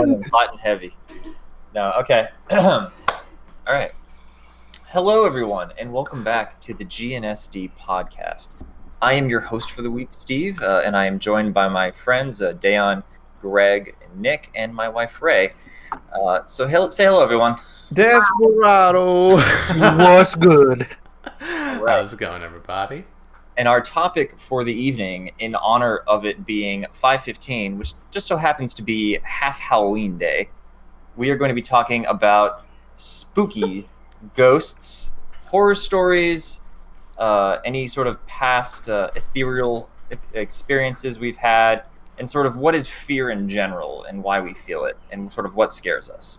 again. Hot and heavy. No, okay. All right. Hello, everyone, and welcome back to the GNSD podcast. I am your host for the week, Steve, and I am joined by my friends, Dayaan, Greg, and Nick, and my wife, Ray. Say hello, everyone. Desperado. What's good? Right. How's it going, everybody? And our topic for the evening, in honor of it being 5/15, which just so happens to be half Halloween day, we are going to be talking about spooky ghosts, horror stories, any sort of past ethereal experiences we've had, and sort of what is fear in general and why we feel it, and sort of what scares us.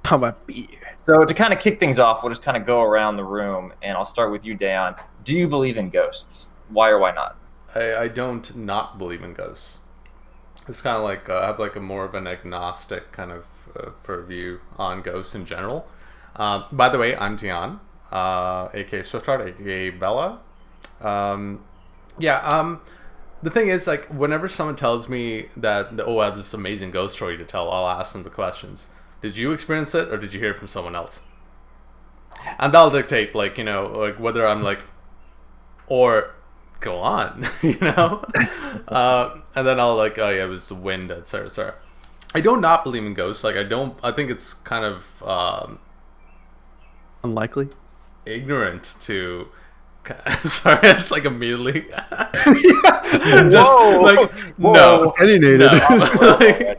How about fear? So to kind of kick things off, we'll just kind of go around the room, and I'll start with you, Dayaan. Do you believe in ghosts? Why or why not? I don't not believe in ghosts. It's kind of like I have like a more of an agnostic kind of view on ghosts in general. By the way, I'm Dayaan, aka Swiftheart, aka Bella. The thing is, like, whenever someone tells me that, I have this amazing ghost story to tell, I'll ask them the questions. Did you experience it, or did you hear it from someone else? And that'll dictate, like, like whether I'm like, or go on, and then I'll like, oh yeah, it was the wind, etc., etc. I don't not believe in ghosts. Like, I think it's kind of Unlikely. ignorant to. Sorry, I just like immediately. Whoa. No, Opinionated. no.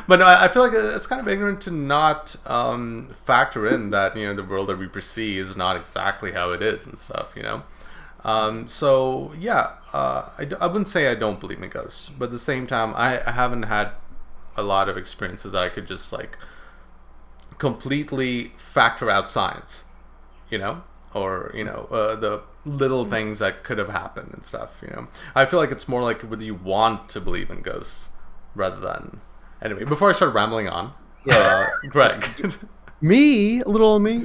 But no, I feel like it's kind of ignorant to not factor in that the world that we perceive is not exactly how it is and stuff. So yeah, I wouldn't say I don't believe in ghosts, but at the same time, I haven't had a lot of experiences that I could just like completely factor out science, or the little things that could have happened and stuff. I feel like it's more like whether you want to believe in ghosts rather than. Anyway, before I start rambling on, Greg. Me,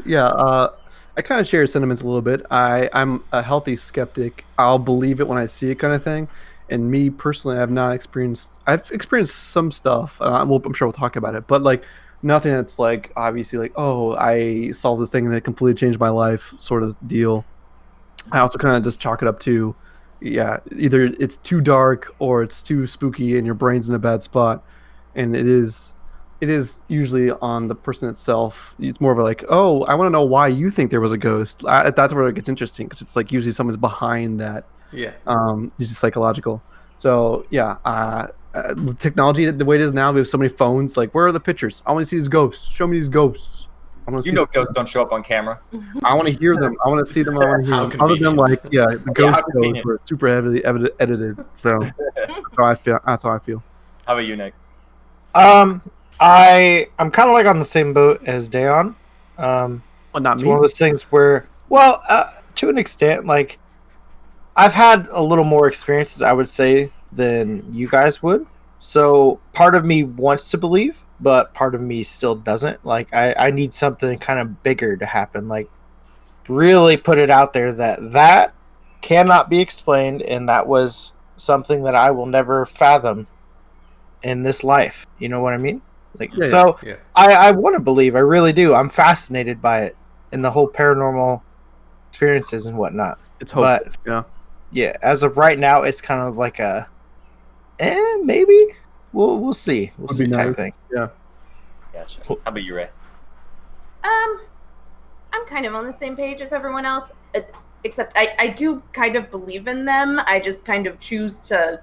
yeah. I kind of share your sentiments a little bit. I'm a healthy skeptic. I'll believe it when I see it, kind of thing. And me personally, I've experienced some stuff. I'm sure we'll talk about it, but like nothing that's like obviously like, oh, I saw this thing and it completely changed my life, sort of deal. I also kind of just chalk it up to, yeah, either it's too dark or it's too spooky and your brain's in a bad spot, and it is usually on the person itself. It's more of a like, oh, I want to know why you think there was a ghost. That's where it gets interesting, because it's like usually someone's behind that. Yeah. It's just psychological. So yeah, with technology the way it is now, we have so many phones. Like, where are the pictures? I want to see these ghosts. Show me these ghosts. I want to see Ghosts don't show up on camera. I want to hear them. I want to see them. I want to hear them. Other than like, yeah, the ghost shows were super heavily edited. So that's how I feel. How about you, Nick? I'm kind of like on the same boat as Dayaan. Well, not it's me. one of those things where, to an extent, like I've had a little more experiences, I would say, than you guys would. So part of me wants to believe, but part of me still doesn't. Like I need something kind of bigger to happen. Like really put it out there that cannot be explained, and that was something that I will never fathom in this life. You know what I mean? Like, yeah. I want to believe. I really do. I'm fascinated by it and the whole paranormal experiences and whatnot. It's hopeful. But yeah. As of right now, it's kind of like a, maybe we'll see. We'll see type thing. Yeah. Gotcha. How about you, Ray? I'm kind of on the same page as everyone else, except I do kind of believe in them. I just kind of choose to.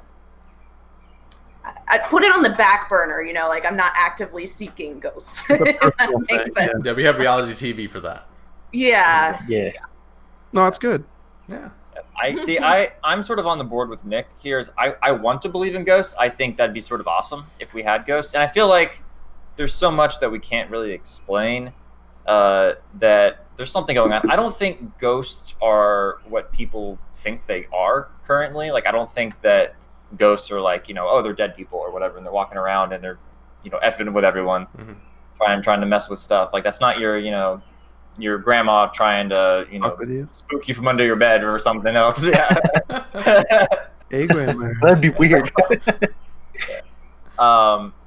I put it on the back burner, like I'm not actively seeking ghosts. That makes sense. Yeah, we have reality TV for that. Yeah. Yeah. No, it's good. Yeah. I'm sort of on the board with Nick here. I want to believe in ghosts. I think that'd be sort of awesome if we had ghosts. And I feel like there's so much that we can't really explain, that there's something going on. I don't think ghosts are what people think they are currently. Like, I don't think that ghosts are like, oh, they're dead people or whatever, and they're walking around and they're, effing with everyone, trying to mess with stuff. Like, that's not your grandma trying to, spook you from under your bed or something else. Yeah. Hey, grandma. That'd be weird.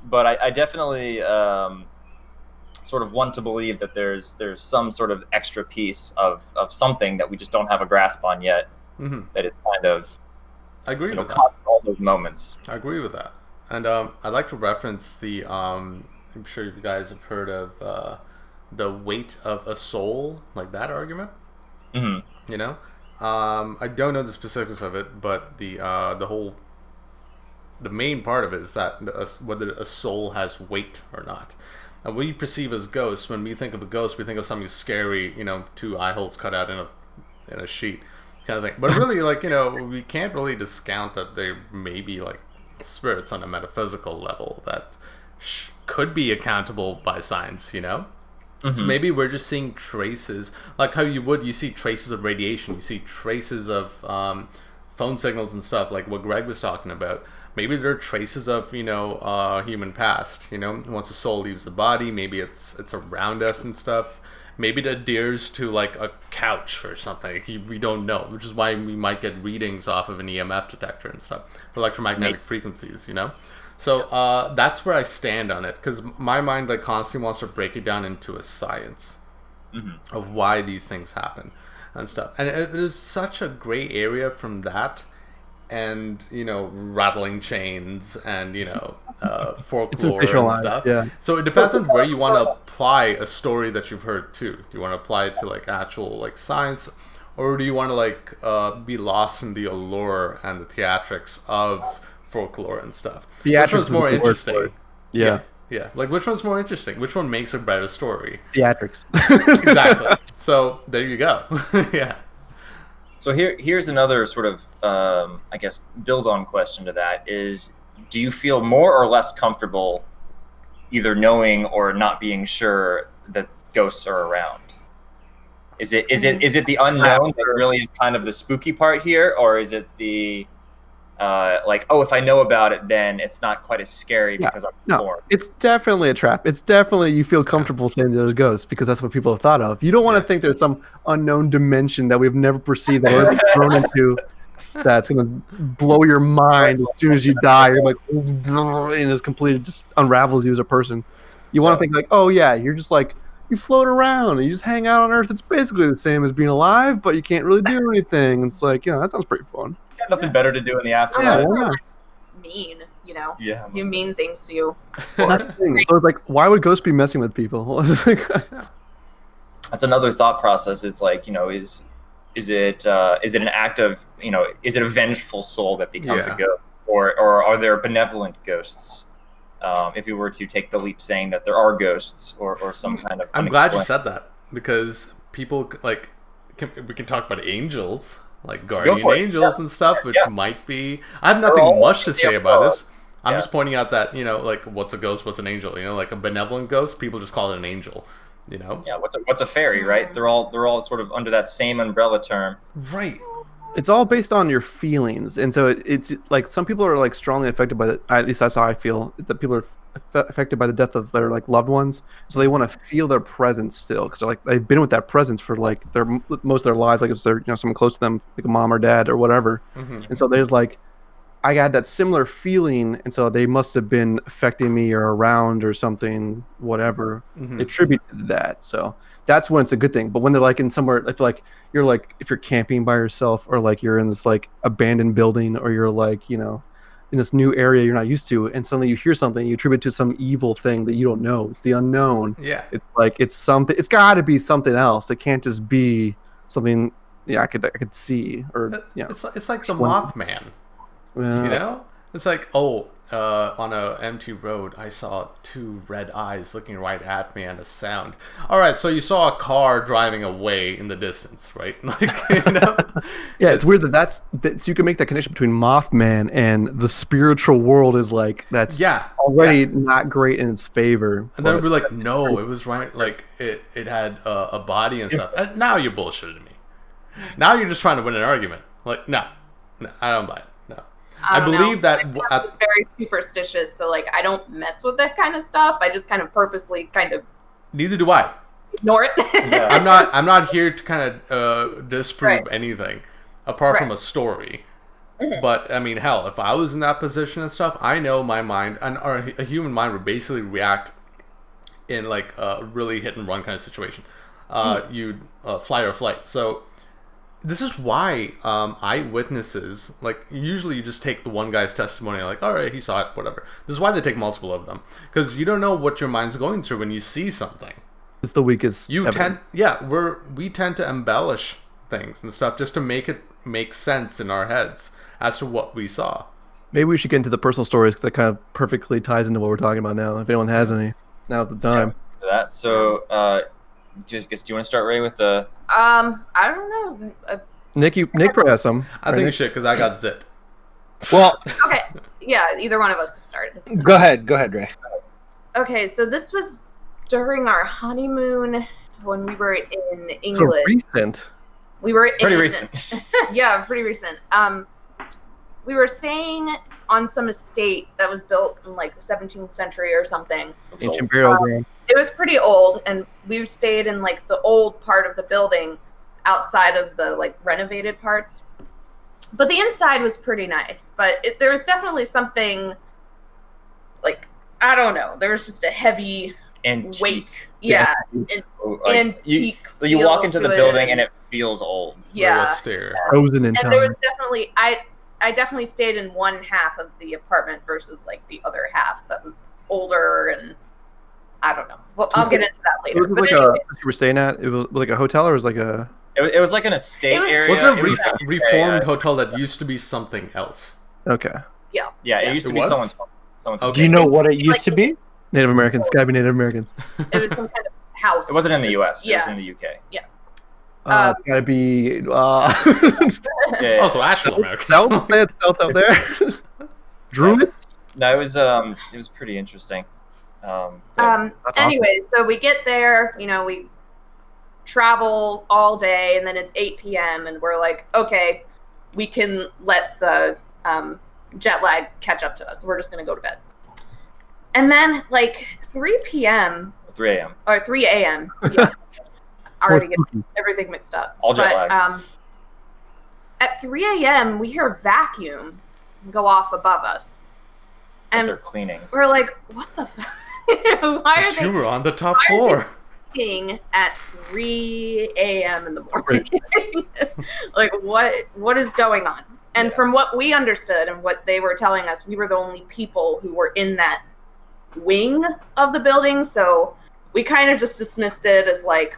but I definitely sort of want to believe that there's some sort of extra piece of something that we just don't have a grasp on yet. That is kind of I agree with that. All those moments. I agree with that, and I'd like to reference the. I'm sure you guys have heard of the weight of a soul, like that argument. Mm-hmm. You know, I don't know the specifics of it, but the main part of it is that whether a soul has weight or not. And we perceive as ghosts, when we think of a ghost, we think of something scary, you know, two eye holes cut out in a sheet, kind of thing. But really, like, you know, we can't really discount that there may be like spirits on a metaphysical level that could be accountable by science, you know. So maybe we're just seeing traces, like how you see traces of radiation, you see traces of phone signals and stuff, like what Greg was talking about. Maybe there are traces of, you know, human past, you know, once a soul leaves the body, maybe it's around us and stuff. Maybe it adheres to like a couch or something. We don't know, which is why we might get readings off of an EMF detector and stuff, electromagnetic frequencies, you know. So that's where I stand on it, because my mind like constantly wants to break it down into a science of why these things happen and stuff. And it is such a gray area from that, and you know, rattling chains and you know, folklore and stuff. Yeah. So it depends on where you want to apply a story that you've heard to. Do you want to apply it to like actual like science, or do you want to like be lost in the allure and the theatrics of folklore and stuff? Which one's more interesting? Yeah. Yeah. Like, which one's more interesting? Which one makes a better story? Theatrics. Exactly. So there you go. Yeah. So here's another sort of I guess build on question to that is, do you feel more or less comfortable either knowing or not being sure that ghosts are around? Is it the unknown that really is kind of the spooky part here, or is it the like, oh, if I know about it, then it's not quite as scary because I'm informed? It's definitely a trap. It's definitely, you feel comfortable saying there's ghosts because that's what people have thought of. You don't want to think there's some unknown dimension that we've never perceived that we're thrown into that's going to blow your mind as soon as you die. You're like, and it's completely just unravels you as a person. You want to think like, oh yeah, you're just like, you float around and you just hang out on Earth. It's basically the same as being alive, but you can't really do anything. It's like, you know, that sounds pretty fun. Got nothing better to do in the afterlife. Yeah. Mean, you know. Yeah. Do mean things to you. That's the thing. So it's like, why would ghosts be messing with people? That's another thought process. It's like, you know, is it an act of, you know, is it a vengeful soul that becomes a ghost, or are there benevolent ghosts? If we were to take the leap saying that there are ghosts or some kind of... I'm glad you said that, because people, like, we can talk about angels, like guardian angels and stuff, which might be... I have nothing much to say about this. I'm just pointing out that, you know, like, what's a ghost, what's an angel? You know, like a benevolent ghost, people just call it an angel, you know? Yeah, what's a fairy, right? They're all sort of under that same umbrella term. Right. It's all based on your feelings, and so it's like some people are like strongly affected by the. At least that's how I feel. That people are affected by the death of their like loved ones, so they want to feel their presence still, because they're like they've been with that presence for like their most of their lives, like it's their, you know, someone close to them, like a mom or dad or whatever, and so there's like, I had that similar feeling, and so they must have been affecting me or around or something, whatever. They attribute to that, so that's when it's a good thing. But when they're like in somewhere, I feel like you're like, if you're camping by yourself, or like you're in this like abandoned building, or you're like, you know, in this new area you're not used to, and suddenly you hear something, you attribute to some evil thing that you don't know. It's the unknown. Yeah. It's like, it's something, it's got to be something else. It can't just be something, yeah, I could see, or yeah. It's like the Mothman. You know, it's like, oh, on a empty road, I saw two red eyes looking right at me and a sound. All right, so you saw a car driving away in the distance, right? Like, you know? Yeah, it's weird that so you can make that connection between Mothman and the spiritual world is like, that's already not great in its favor. And then it'll be like, no, it was right, like it had a body and stuff. And now you're bullshitting me. Now you're just trying to win an argument. Like, no, I don't buy it. I believe that I'm very superstitious, so like I don't mess with that kind of stuff. I just kind of purposely kind of. Neither do I. Ignore it. I'm not here to kind of disprove anything apart from a story. But I mean, hell, if I was in that position and stuff, I know my mind or a human mind would basically react in like a really hit and run kind of situation. You'd flight or flight. So this is why eyewitnesses, like, usually you just take the one guy's testimony, like, all right, he saw it, whatever. This is why they take multiple of them, because you don't know what your mind's going through when you see something. It's the weakest. We tend to embellish things and stuff just to make it make sense in our heads as to what we saw. Maybe we should get into the personal stories, because that kind of perfectly ties into what we're talking about now. If anyone has any, now's the time. For that. So, do you want to start, Ray, with the? I don't know. Nick probably has some. I think you should, because I got zip. Well, Okay, yeah, either one of us could start. go ahead, Ray. Okay, so this was during our honeymoon when we were in So England. recent. We were Pretty in, recent. Yeah, pretty recent. We were staying on some estate that was built in like the 17th century or something. Ancient burial ground. It was pretty old, and we stayed in like the old part of the building outside of the like renovated parts. But the inside was pretty nice, but there was definitely something like, I don't know, there was just a heavy Antique. weight. Yeah. Antique. You walk into the building and and it feels old. yeah. Frozen in And time. there was definitely I definitely stayed in one half of the apartment versus like the other half that was older, and I don't know. Well, I'll get into that later. Was it But like anyway, you were staying at? It was like a hotel, or was it like a? It was like an estate It was- area. Was it It was a reformed hotel that used to be something else? Okay. Yeah, Yeah. it used to It be was? someone's Okay. Do you know what it used to be? Native Americans. Gotta be Native Americans. it was some kind of house. It wasn't in the U.S. It was Yeah. in the U.K. Gotta be. Yeah. Also, actual Americans. South. They had South out there. Druids. No, it was pretty interesting. That's Anyway, so we get there, we travel all day, and then it's 8 p.m. and we're like, okay, we can let the jet lag catch up to us. So we're just going to go to bed. And then like 3 p.m. 3 a.m. or 3 a.m. Yeah, already get everything mixed up. All jet lag. At 3 a.m. we hear vacuum go off above us. But And they're cleaning. we're like, what the fuck? Why are You they were on the top floor. cleaning at 3 a.m. in the morning? Like, what is going on? And from what we understood and what they were telling us, we were the only people who were in that wing of the building. So we kind of just dismissed it as like,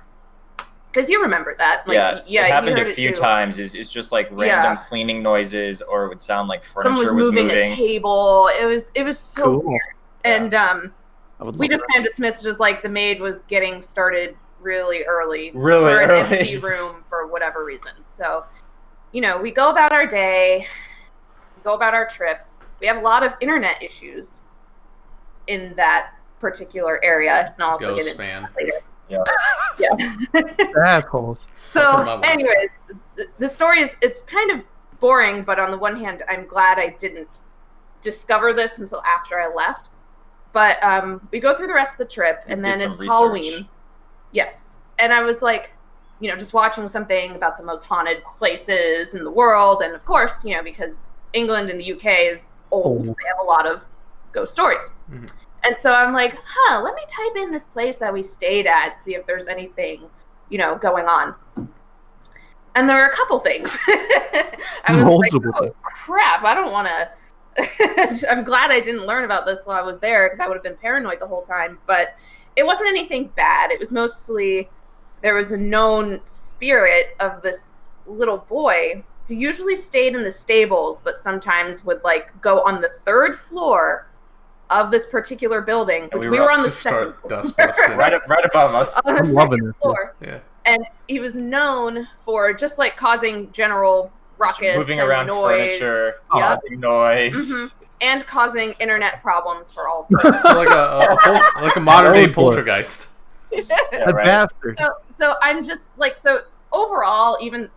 because you remember that. Like, It happened you a heard few it too. times. It's just like random cleaning noises, or it would sound like furniture Someone was moving a moving. table. It was so Cool. weird. And we just kind of dismissed it as like the maid was getting started really early Really for an early. empty room for whatever reason. So, we go about our day, we go about our trip. We have a lot of internet issues in that particular area, and I'll also get into that later. Yeah. Assholes. So, Fucking my life. anyways, the story it's kind of boring, but on the one hand, I'm glad I didn't discover this until after I left. But we go through the rest of the trip, and then Did it's some Halloween. research. Yes. And I was like, just watching something about the most haunted places in the world. And of course, because England and the UK is old, they have a lot of ghost stories. Mhm. And so I'm like, let me type in this place that we stayed at, see if there's anything, going on. And there were a couple things. I was Multiple like, things. crap, I don't want to. I'm glad I didn't learn about this while I was there, because I would have been paranoid the whole time. But it wasn't anything bad. It was mostly, there was a known spirit of this little boy who usually stayed in the stables, but sometimes would go on the 3rd floor of this particular building, which we were on the Just 2nd start dust busting. right above us. on the I'm loving 2nd it. floor. Yeah. And he was known for just causing general ruckus Moving and around noise. furniture, Yep. causing noise. Mhm. And causing internet problems for all of us. So like a modern day Oh, boy. poltergeist. Yeah, That right. bastard. So I'm just so overall, even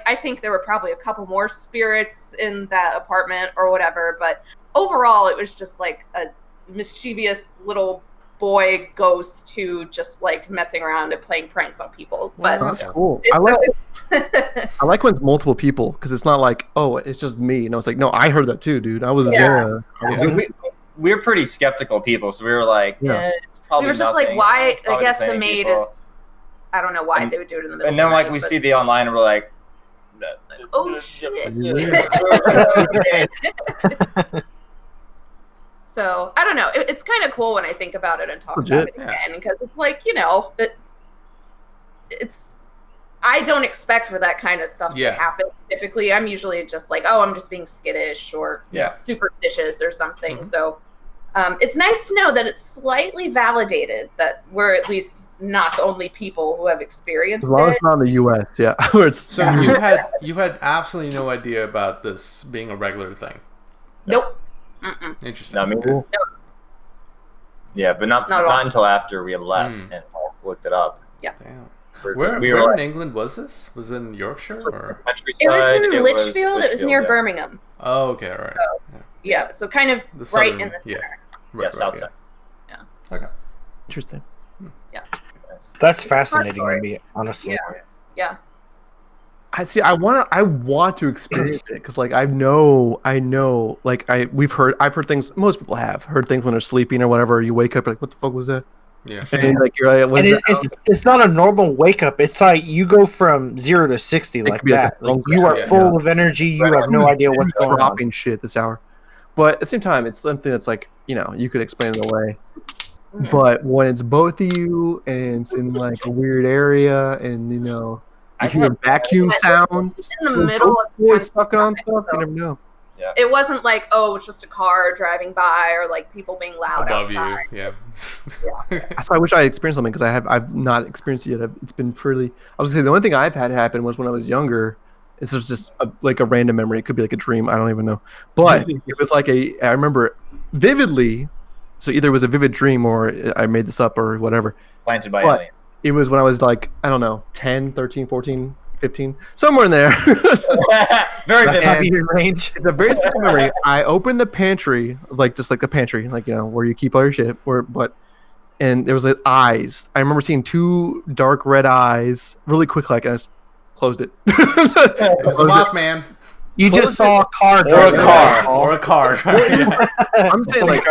I think there were probably a couple more spirits in that apartment or whatever, but overall it was just a mischievous little boy ghost who just liked messing around and playing pranks on people. But That's cool. it's I like when it's multiple people because it's not like, oh, it's just me. No, it's like, no, I heard that too, dude. I was there. We're pretty skeptical people, so we were like, it's probably. We were just nothing. like, why? I guess the the maid people. is. I don't know why they would do it in the middle. And then of the like night, we but... see the online, and we're like, oh shit. So I don't know. It's kind of cool when I think about it and talk about it again, because it's like, you know, it's. I don't expect for that kind of stuff to happen. Typically, I'm usually just like, oh, I'm just being skittish or superstitious or something. Mm-hmm. So it's nice to know that it's slightly validated that we're at least not the only people who have experienced it. As long as it's not in the U.S., So you had absolutely no idea about this being a regular thing. Nope. Interesting. I mean, nope. Yeah, but not until after we had left and looked it up. Yeah. Damn. Where in England was this? Was it in Yorkshire or? It was in Lichfield. It was near Birmingham. Oh, okay, all right. So, so kind of right in the center. South side. Yeah. Okay. Interesting. Yeah. That's fascinating to me, honestly. Yeah. I see. I want to experience it because, like, I know, like, I've heard things. Most people have heard things when they're sleeping or whatever. You wake up, like, what the fuck was that? Yeah. And like, you're like, it's not a normal wake up. It's like you go from 0 to 60 like that. Like you are full of energy. You have no idea what's going on. Dropping shit this hour, but at the same time, it's something that's like, you know, you could explain it away. Mm-hmm. But when it's both of you and it's in like a weird area, and you know, you hear vacuum sounds in the middle of boys sucking on stuff, you never know. Yeah. It wasn't like, oh, it's just a car driving by or like people being loud above outside. you. So I wish I experienced something because I've not experienced it yet. It's been pretty. I was gonna say the only thing I've had happen was when I was younger. This was just like a random memory. It could be like a dream. I don't even know. But it was like I remember vividly. So either it was a vivid dream or I made this up or whatever. Planted by aliens. It was when I was like, I don't know, 10, 13, 14, 15, somewhere in there. Very vivid range. It's a very specific memory. I opened the pantry, like just like the pantry, like, you know, where you keep all your shit. And there was like eyes. I remember seeing two dark red eyes really quick, like, and I just closed it. It was a Mothman. You just saw a car or a car. I'm saying like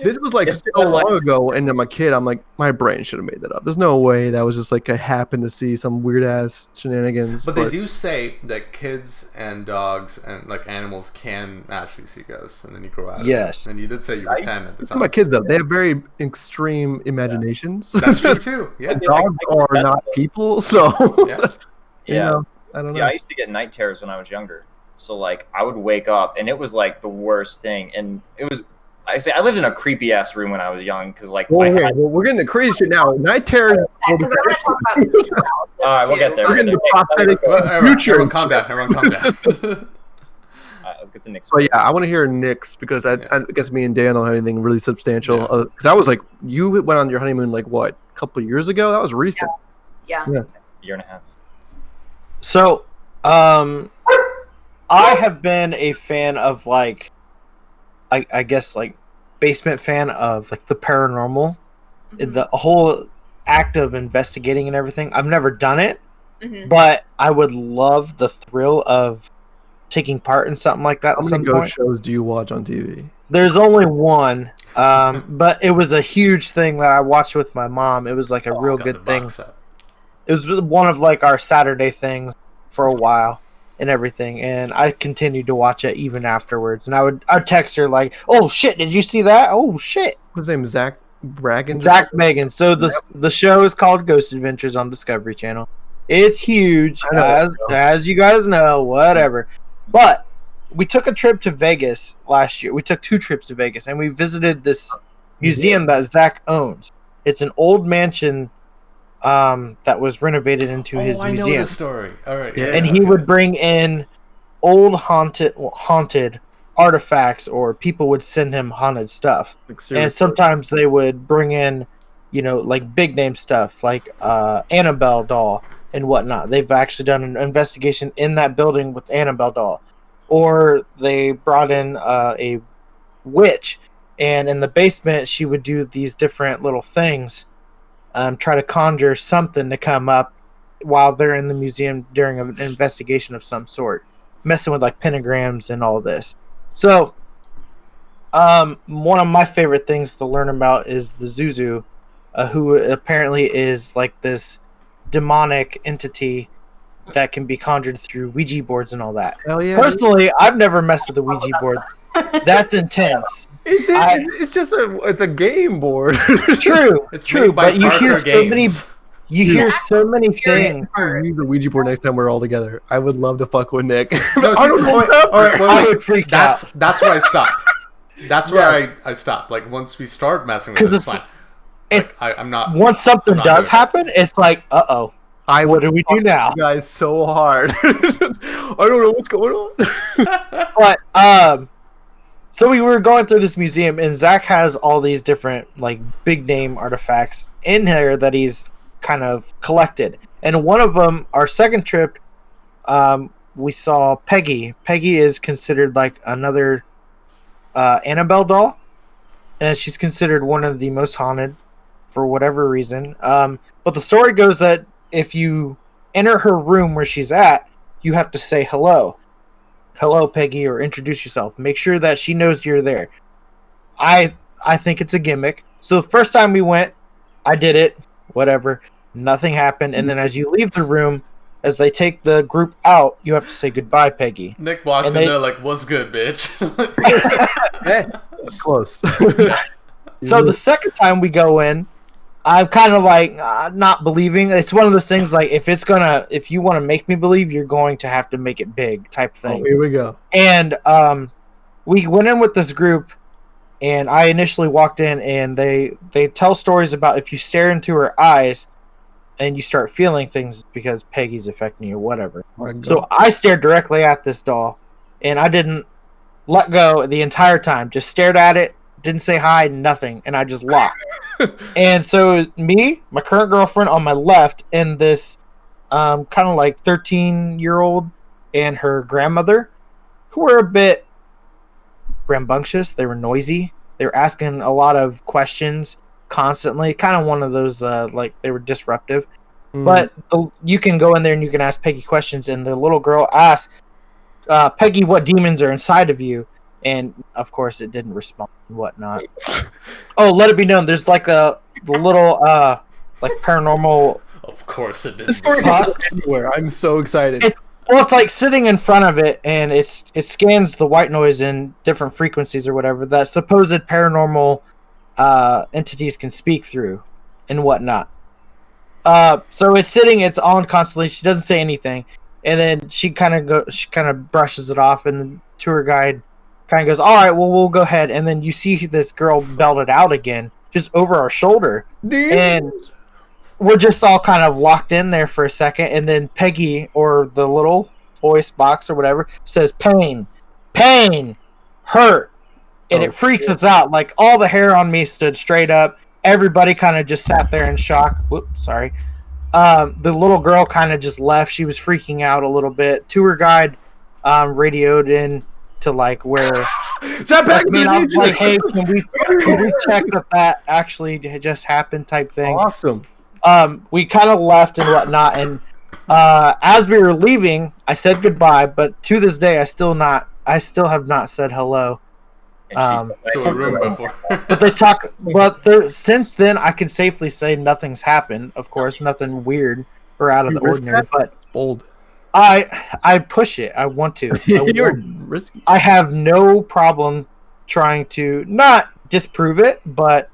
this was like so long ago, and I'm a kid. I'm like, my brain should have made that up. There's no way that was just like I happened to see some weird ass shenanigans. But they do say that kids and dogs and like animals can actually see ghosts, and then you grow out. Yes, and you did say you were 10 at the time. My kids though, they have very extreme imaginations. That's true too. Yeah, dogs are not people, so you know, I don't know. I used to get night terrors when I was younger. So like I would wake up and it was like the worst thing, and it was. I lived in a creepy ass room when I was young because like. We're getting the crazy shit now. Night terrors. Because I want to talk about sleep paralysis. All right, we'll get there. We're getting the prophetic future. Everyone calm down. All right, let's get to Nick's. So yeah, I want to hear Nick's because I guess me and Dan don't have anything really substantial. Because I was like, you went on your honeymoon like what, a couple of years ago? That was recent. Yeah. A year and a half. So, I have been a fan of like, I guess like basement fan of like the paranormal, the whole act of investigating and everything. I've never done it, but I would love the thrill of taking part in something like that. How many ghost shows do you watch on TV? There's only one, but it was a huge thing that I watched with my mom. It was like a real good thing. It was one of like our Saturday things for a while and everything, and I continued to watch it even afterwards. And I'd text her like, "Oh shit, did you see that? Oh shit." What's his name? Zach Bragan? Zach Megan. So the show is called Ghost Adventures on Discovery Channel. It's huge, as you guys know, whatever. But we took a trip to Vegas last year. We took 2 trips to Vegas, and we visited this museum that Zach owns. It's an old mansion that was renovated into his museum. I know the story. All right. Yeah, and he would bring in old haunted artifacts, or people would send him haunted stuff. And sometimes they would bring in, you know, like big name stuff, like Annabelle doll and whatnot. They've actually done an investigation in that building with Annabelle doll. Or they brought in a witch And in the basement, she would do these different little things, try to conjure something to come up while they're in the museum during an investigation of some sort, messing with like pentagrams and all this. So, one of my favorite things to learn about is the Zuzu, who apparently is like this demonic entity that can be conjured through Ouija boards and all that. Hell yeah! Personally, I've never messed with a Ouija board. That's intense. It's just a game board. True, It's true, made by but you hear Parker so many. Games. You hear so many things. I need the Ouija board next time we're all together. I would love to fuck with Nick. No, I don't know wait, what all right, I wait. would freak That's out. where I stop. That's where I stop. Like once we start messing with it, it's fine. It's I'm not. once something I'm not does doing it. happen, it's like, uh-oh. I What do we do now? you guys so hard. I don't know what's going on. But so we were going through this museum, and Zach has all these different like big name artifacts in here that he's kind of collected. And one of them, our second trip, we saw Peggy. Peggy is considered like another Annabelle doll, and she's considered one of the most haunted for whatever reason. But the story goes that if you enter her room where she's at, you have to say hello. Hello, Peggy, or introduce yourself. Make sure that she knows you're there. I think it's a gimmick. So the first time we went, I did it. Whatever. Nothing happened. And then as you leave the room, as they take the group out, you have to say goodbye, Peggy. Nick walks And in they- there like, "What's good, bitch?" Hey, that's close. So the second time we go in, I'm kind of like not believing. It's one of those things like if you want to make me believe, you're going to have to make it big type thing. Oh, here we go. And we went in with this group, and I initially walked in, and they tell stories about if you stare into her eyes and you start feeling things because Peggy's affecting you or whatever. So I stared directly at this doll, and I didn't let go the entire time. Just stared at it, didn't say hi, nothing, and I just locked. And so it was me, my current girlfriend on my left, and this kind of like 13-year-old and her grandmother, who were a bit rambunctious. They were noisy. They were asking a lot of questions constantly. Kind of one of those like they were disruptive. But you can go in there and you can ask Peggy questions, and the little girl asked Peggy what demons are inside of you, and of course it didn't respond and whatnot. Oh, let it be known, there's like a little like paranormal. Of course it This is. story goes anywhere. I'm so excited. It's like sitting in front of it, and it scans the white noise in different frequencies or whatever that supposed paranormal entities can speak through and whatnot. So it's sitting, it's on constantly. She doesn't say anything, and then she kind of brushes it off, and the tour guide kind of goes, "All right, well, we'll go ahead." And then you see this girl belt it out again, just over our shoulder, and we're just all kind of locked in there for a second, and then Peggy, or the little voice box or whatever, says pain, hurt, and it freaks us out. Like all the hair on me stood straight up. Everybody kind of just sat there in shock. Whoops, sorry. The little girl kind of just left. She was freaking out a little bit. Tour guide radioed in to like where. I mean, I was like, "Hey, can we check that actually just happened?" Type thing. Awesome. We kind of left and whatnot, and as we were leaving, I said goodbye. But to this day, I still have not said hello. And To a room before. But they talk. But since then, I can safely say nothing's happened. Of course, nothing weird or out of the ordinary. But It's bold. I push it. I want to. You're risky. I have no problem trying to not disprove it, but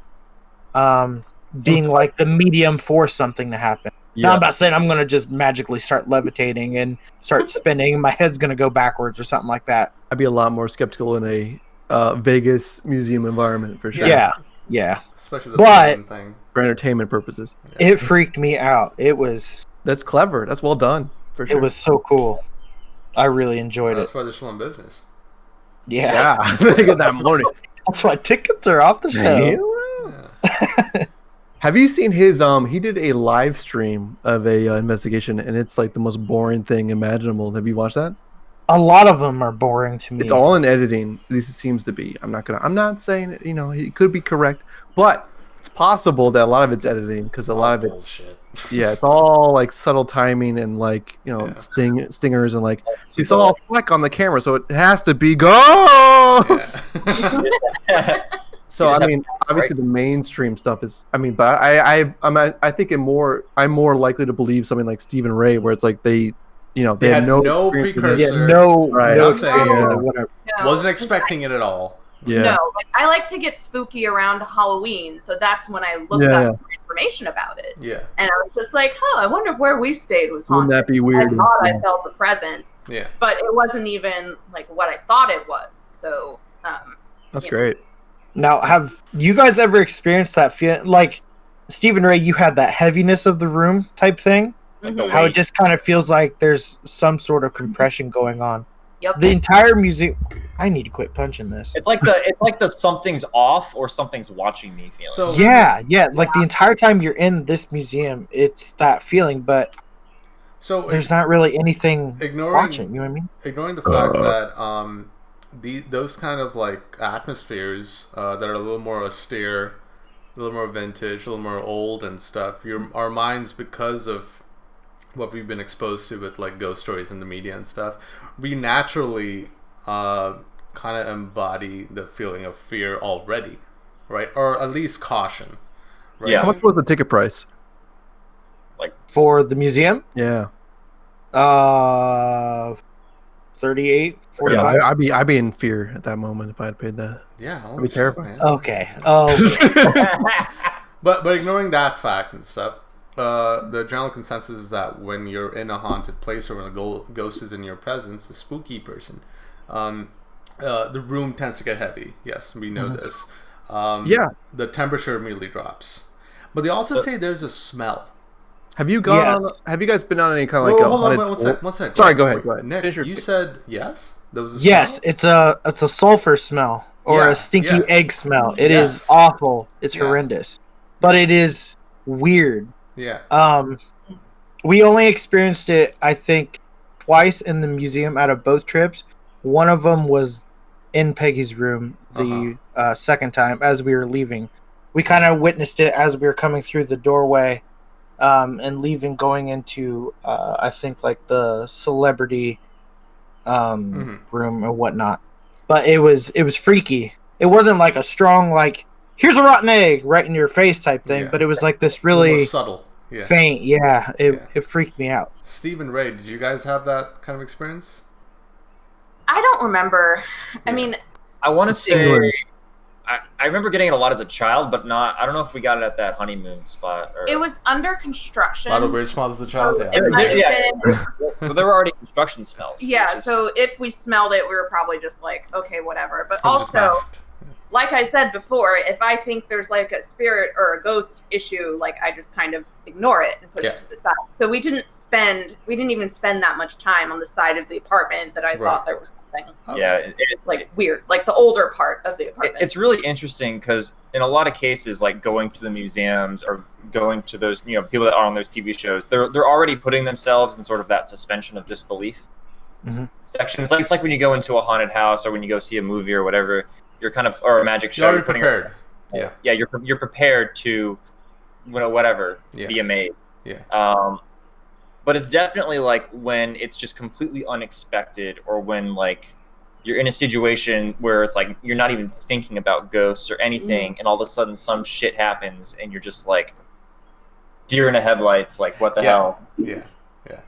being like the medium for something to happen. Now, I'm not saying I'm going to just magically start levitating and start spinning. My head's going to go backwards or something like that. I'd be a lot more skeptical in a Vegas museum environment for sure. Yeah. Especially the But- prison thing. For entertainment purposes. It freaked me out. It was That's clever. That's well done. For sure. it was so cool. I really enjoyed That's it. why they're still in business. Yeah. Yeah. Think of that money. That's why tickets are off the show. Yeah. Have you seen his he did a live stream of a investigation, and it's like the most boring thing imaginable. Have you watched that? A lot of them are boring to me. It's all in editing. At least it seems to be. I'm not saying it. It could be correct, but it's possible that a lot of it's editing because a lot of it's bullshit. Yeah, it's all like subtle timing and like stingers and like you saw a fleck on the camera, so it has to be ghost. Yeah. So I mean, obviously the mainstream stuff is. I mean, but I think I'm more likely to believe something like Stephen Ray, where it's like they had no precursor, no Right. experience, Yeah. whatever. No, wasn't expecting it at all. Yeah. No, like, I like to get spooky around Halloween, so that's when I looked Yeah. up information about it. Yeah. And I was just like, I wonder if where we stayed was Wouldn't haunted. that be weird? I thought I felt a presence, Yeah. but it wasn't even like what I thought it was. So, That's Yeah. great. Now, have you guys ever experienced that feeling? Like Stephen Ray, you had that heaviness of the room type thing. Like the Mhm. How weight. it just kind of feels like there's some sort of compression going on. Yep. The entire museum. I need to quit punching this. It's like the something's off or something's watching me feeling. So Yeah. Like the entire time you're in this museum, it's that feeling, but so there's not really anything ignoring watching. You know what I mean? ignoring the fact that those kind of like atmospheres that are a little more austere, a little more vintage, a little more old and stuff. Our minds, because of what we've been exposed to with like ghost stories in the media and stuff, we naturally kind of embody the feeling of fear already, right? Or at least caution. Right? Yeah. How much was the ticket price? For the museum, Yeah. 38, Yeah, 45. I'd be in fear at that moment if I had paid that. Yeah, I'd be terrified. man. Okay. Oh, But ignoring that fact and stuff, the general consensus is that when you're in a haunted place or when a ghost is in your presence, a spooky person, the room tends to get heavy. Yes, we know this. Yeah. The temperature immediately drops. But they also say there's a smell. Have you gone? Yes. Have you guys been on any kind of like Whoa, a hold on, haunted wait, tour? one sec. Sorry, go Wait, ahead. Go ahead. Nick, Finish your- you said yes? There was a yes, smell? it's a sulfur smell or Yeah, a stinky yeah. egg smell. It is Yes. awful. It's Yeah. horrendous, but it is weird. Yeah. We only experienced it, I think, twice in the museum out of both trips. One of them was in Peggy's room the second time as we were leaving. We kind of witnessed it as we were coming through the doorway and leaving, going into, I think, like the celebrity room or whatnot. But it was freaky. It wasn't like a strong, like, here's a rotten egg right in your face type thing, Yeah. but it was like this A little really more subtle. Yeah. faint. Yeah, Yeah. it freaked me out. Stephen Ray, did you guys have that kind of experience? I don't remember. I Yeah. mean, I want to England. say I remember getting it a lot there a child, but not. I don't know if we got it at that honeymoon spot. Or, it was under construction. A lot of weird smells as a child. It Yeah. might have Yeah. been- Well, there were already construction smells. yeah, which is- so if we smelled it, we were probably just like, okay, whatever. But It was just also, masked. like I said before, if I think there's like a spirit or a ghost issue, like I just kind of ignore it and push Yeah. it to the side. So we didn't even spend that much time on the side of the apartment that I Right. thought there was something yeah, like weird, like the older part of the apartment. it's really interesting because in a lot of cases, like going to the museums or going to those, people that are on those TV shows, they're already putting themselves in sort of that suspension of disbelief section. It's like when you go into a haunted house or when you go see a movie or whatever, you're kind of, or a magic show. You're already putting prepared. Yeah. Yeah, you're prepared to, whatever, Yeah. be amazed. Yeah. But it's definitely like when it's just completely unexpected, or when like you're in a situation where it's like you're not even thinking about ghosts or anything, and all of a sudden some shit happens, and you're just like deer in the headlights. Like, what the hell? Yeah. Yeah.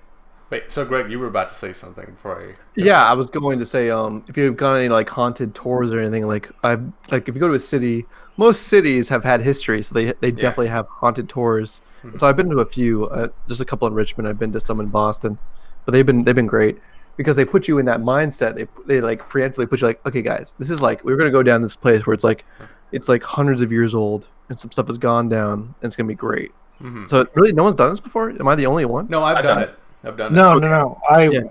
Wait. So, Greg, you were about to say something before I. Yeah, I was going to say, if you've gone any like haunted tours or anything, like if you go to a city, most cities have had history, so they definitely have haunted tours. So I've been to a few, just a couple in Richmond. I've been to some in Boston, but they've been great because they put you in that mindset. They like preemptively put you like, okay, guys, this is like we're gonna go down this place where it's like hundreds of years old and some stuff has gone down and it's gonna be great. So really, no one's done this before. Am I the only one? No, I've done it. I've done it. No.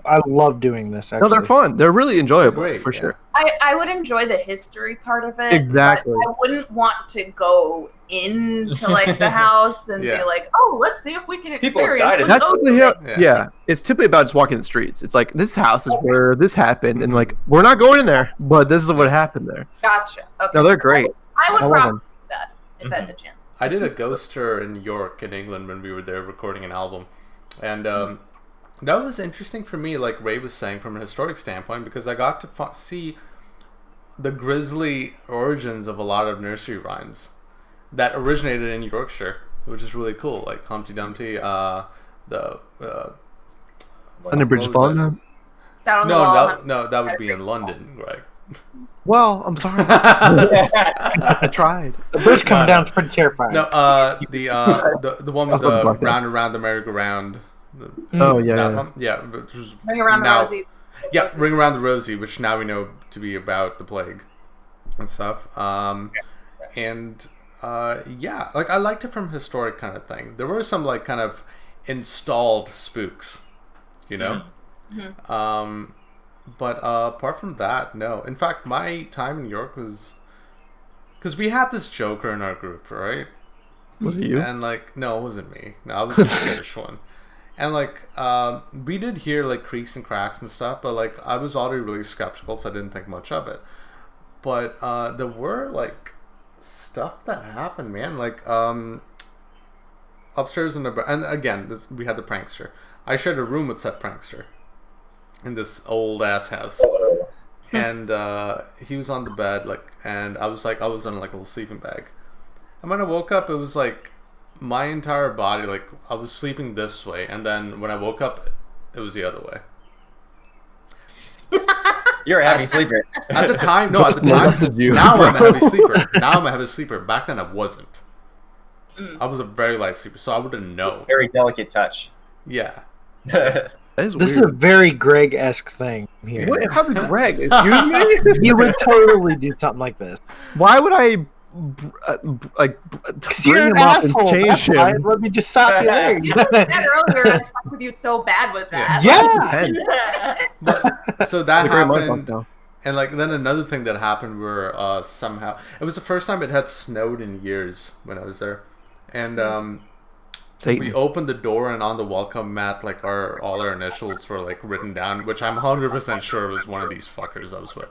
I love doing this. Actually. No, they're fun. They're really enjoyable Great, for yeah. sure. I would enjoy the history part of it. Exactly. But I wouldn't want to go into like the house and Yeah. be like, oh, let's see if we can People have experience. died in the That's ghost typically thing." how, yeah. It's typically about just walking the streets. It's like this house is where this happened, and like we're not going in there, but this is what happened there. Gotcha. Okay. No, they're great. I would I love probably them. do that if I had the chance. I did a ghost tour in York, in England, when we were there recording an album, and that was interesting for me, like Ray was saying, from a historic standpoint, because I got to see the grisly origins of a lot of nursery rhymes that originated in Yorkshire, which is really cool. Like Humpty Dumpty, the Under Bridge what was Fallen. It's out on the wall. no, that would be in London, Greg. Well, I'm sorry. I tried. The bridge coming No, down is pretty terrifying. No, the one with the round and round the merry-go-round. Oh yeah. That Yeah. one? Yeah, which was Ring around now- the rosy. Yeah, Ring Around the Rosie, which now we know to be about the plague and stuff. Yeah, like I liked it from historic kind of thing. There were some like kind of installed spooks, you know. But apart from that, no. In fact, my time in New York was because we had this Joker in our group, right? Was it you? And like, no, it wasn't me. No, I was the British one. And like, we did hear like creaks and cracks and stuff, but like, I was already really skeptical, so I didn't think much of it. But there were like stuff that happened, man. Like, upstairs in the and again, we had the prankster. I shared a room with said prankster in this old ass house, and he was on the bed, like, and I was in like a little sleeping bag. And when I woke up, it was like my entire body, like I was sleeping this way, and then when I woke up, it was the other way. You're a heavy sleeper. At the time, no, at the Molested time. you, Now bro. I'm a heavy sleeper. Now I'm a heavy sleeper. Back then, I wasn't. I was a very light sleeper, so I wouldn't know. Very delicate touch. Yeah. That is This is a weird. very Greg-esque thing here. What? How did Greg? Excuse me. You would totally do something like this. Why would I like Because bring you're an him up and asshole. change That's why. him? Let me just stop you there. You just said earlier I fucked with you so bad with that. Yeah. But, so that The great mind fuck, happened. though. And like then another thing that happened where somehow it was the first time it had snowed in years when I was there, and Satan. we opened the door and on the welcome mat like all our initials were like written down, which I'm 100% sure was one of these fuckers I was with.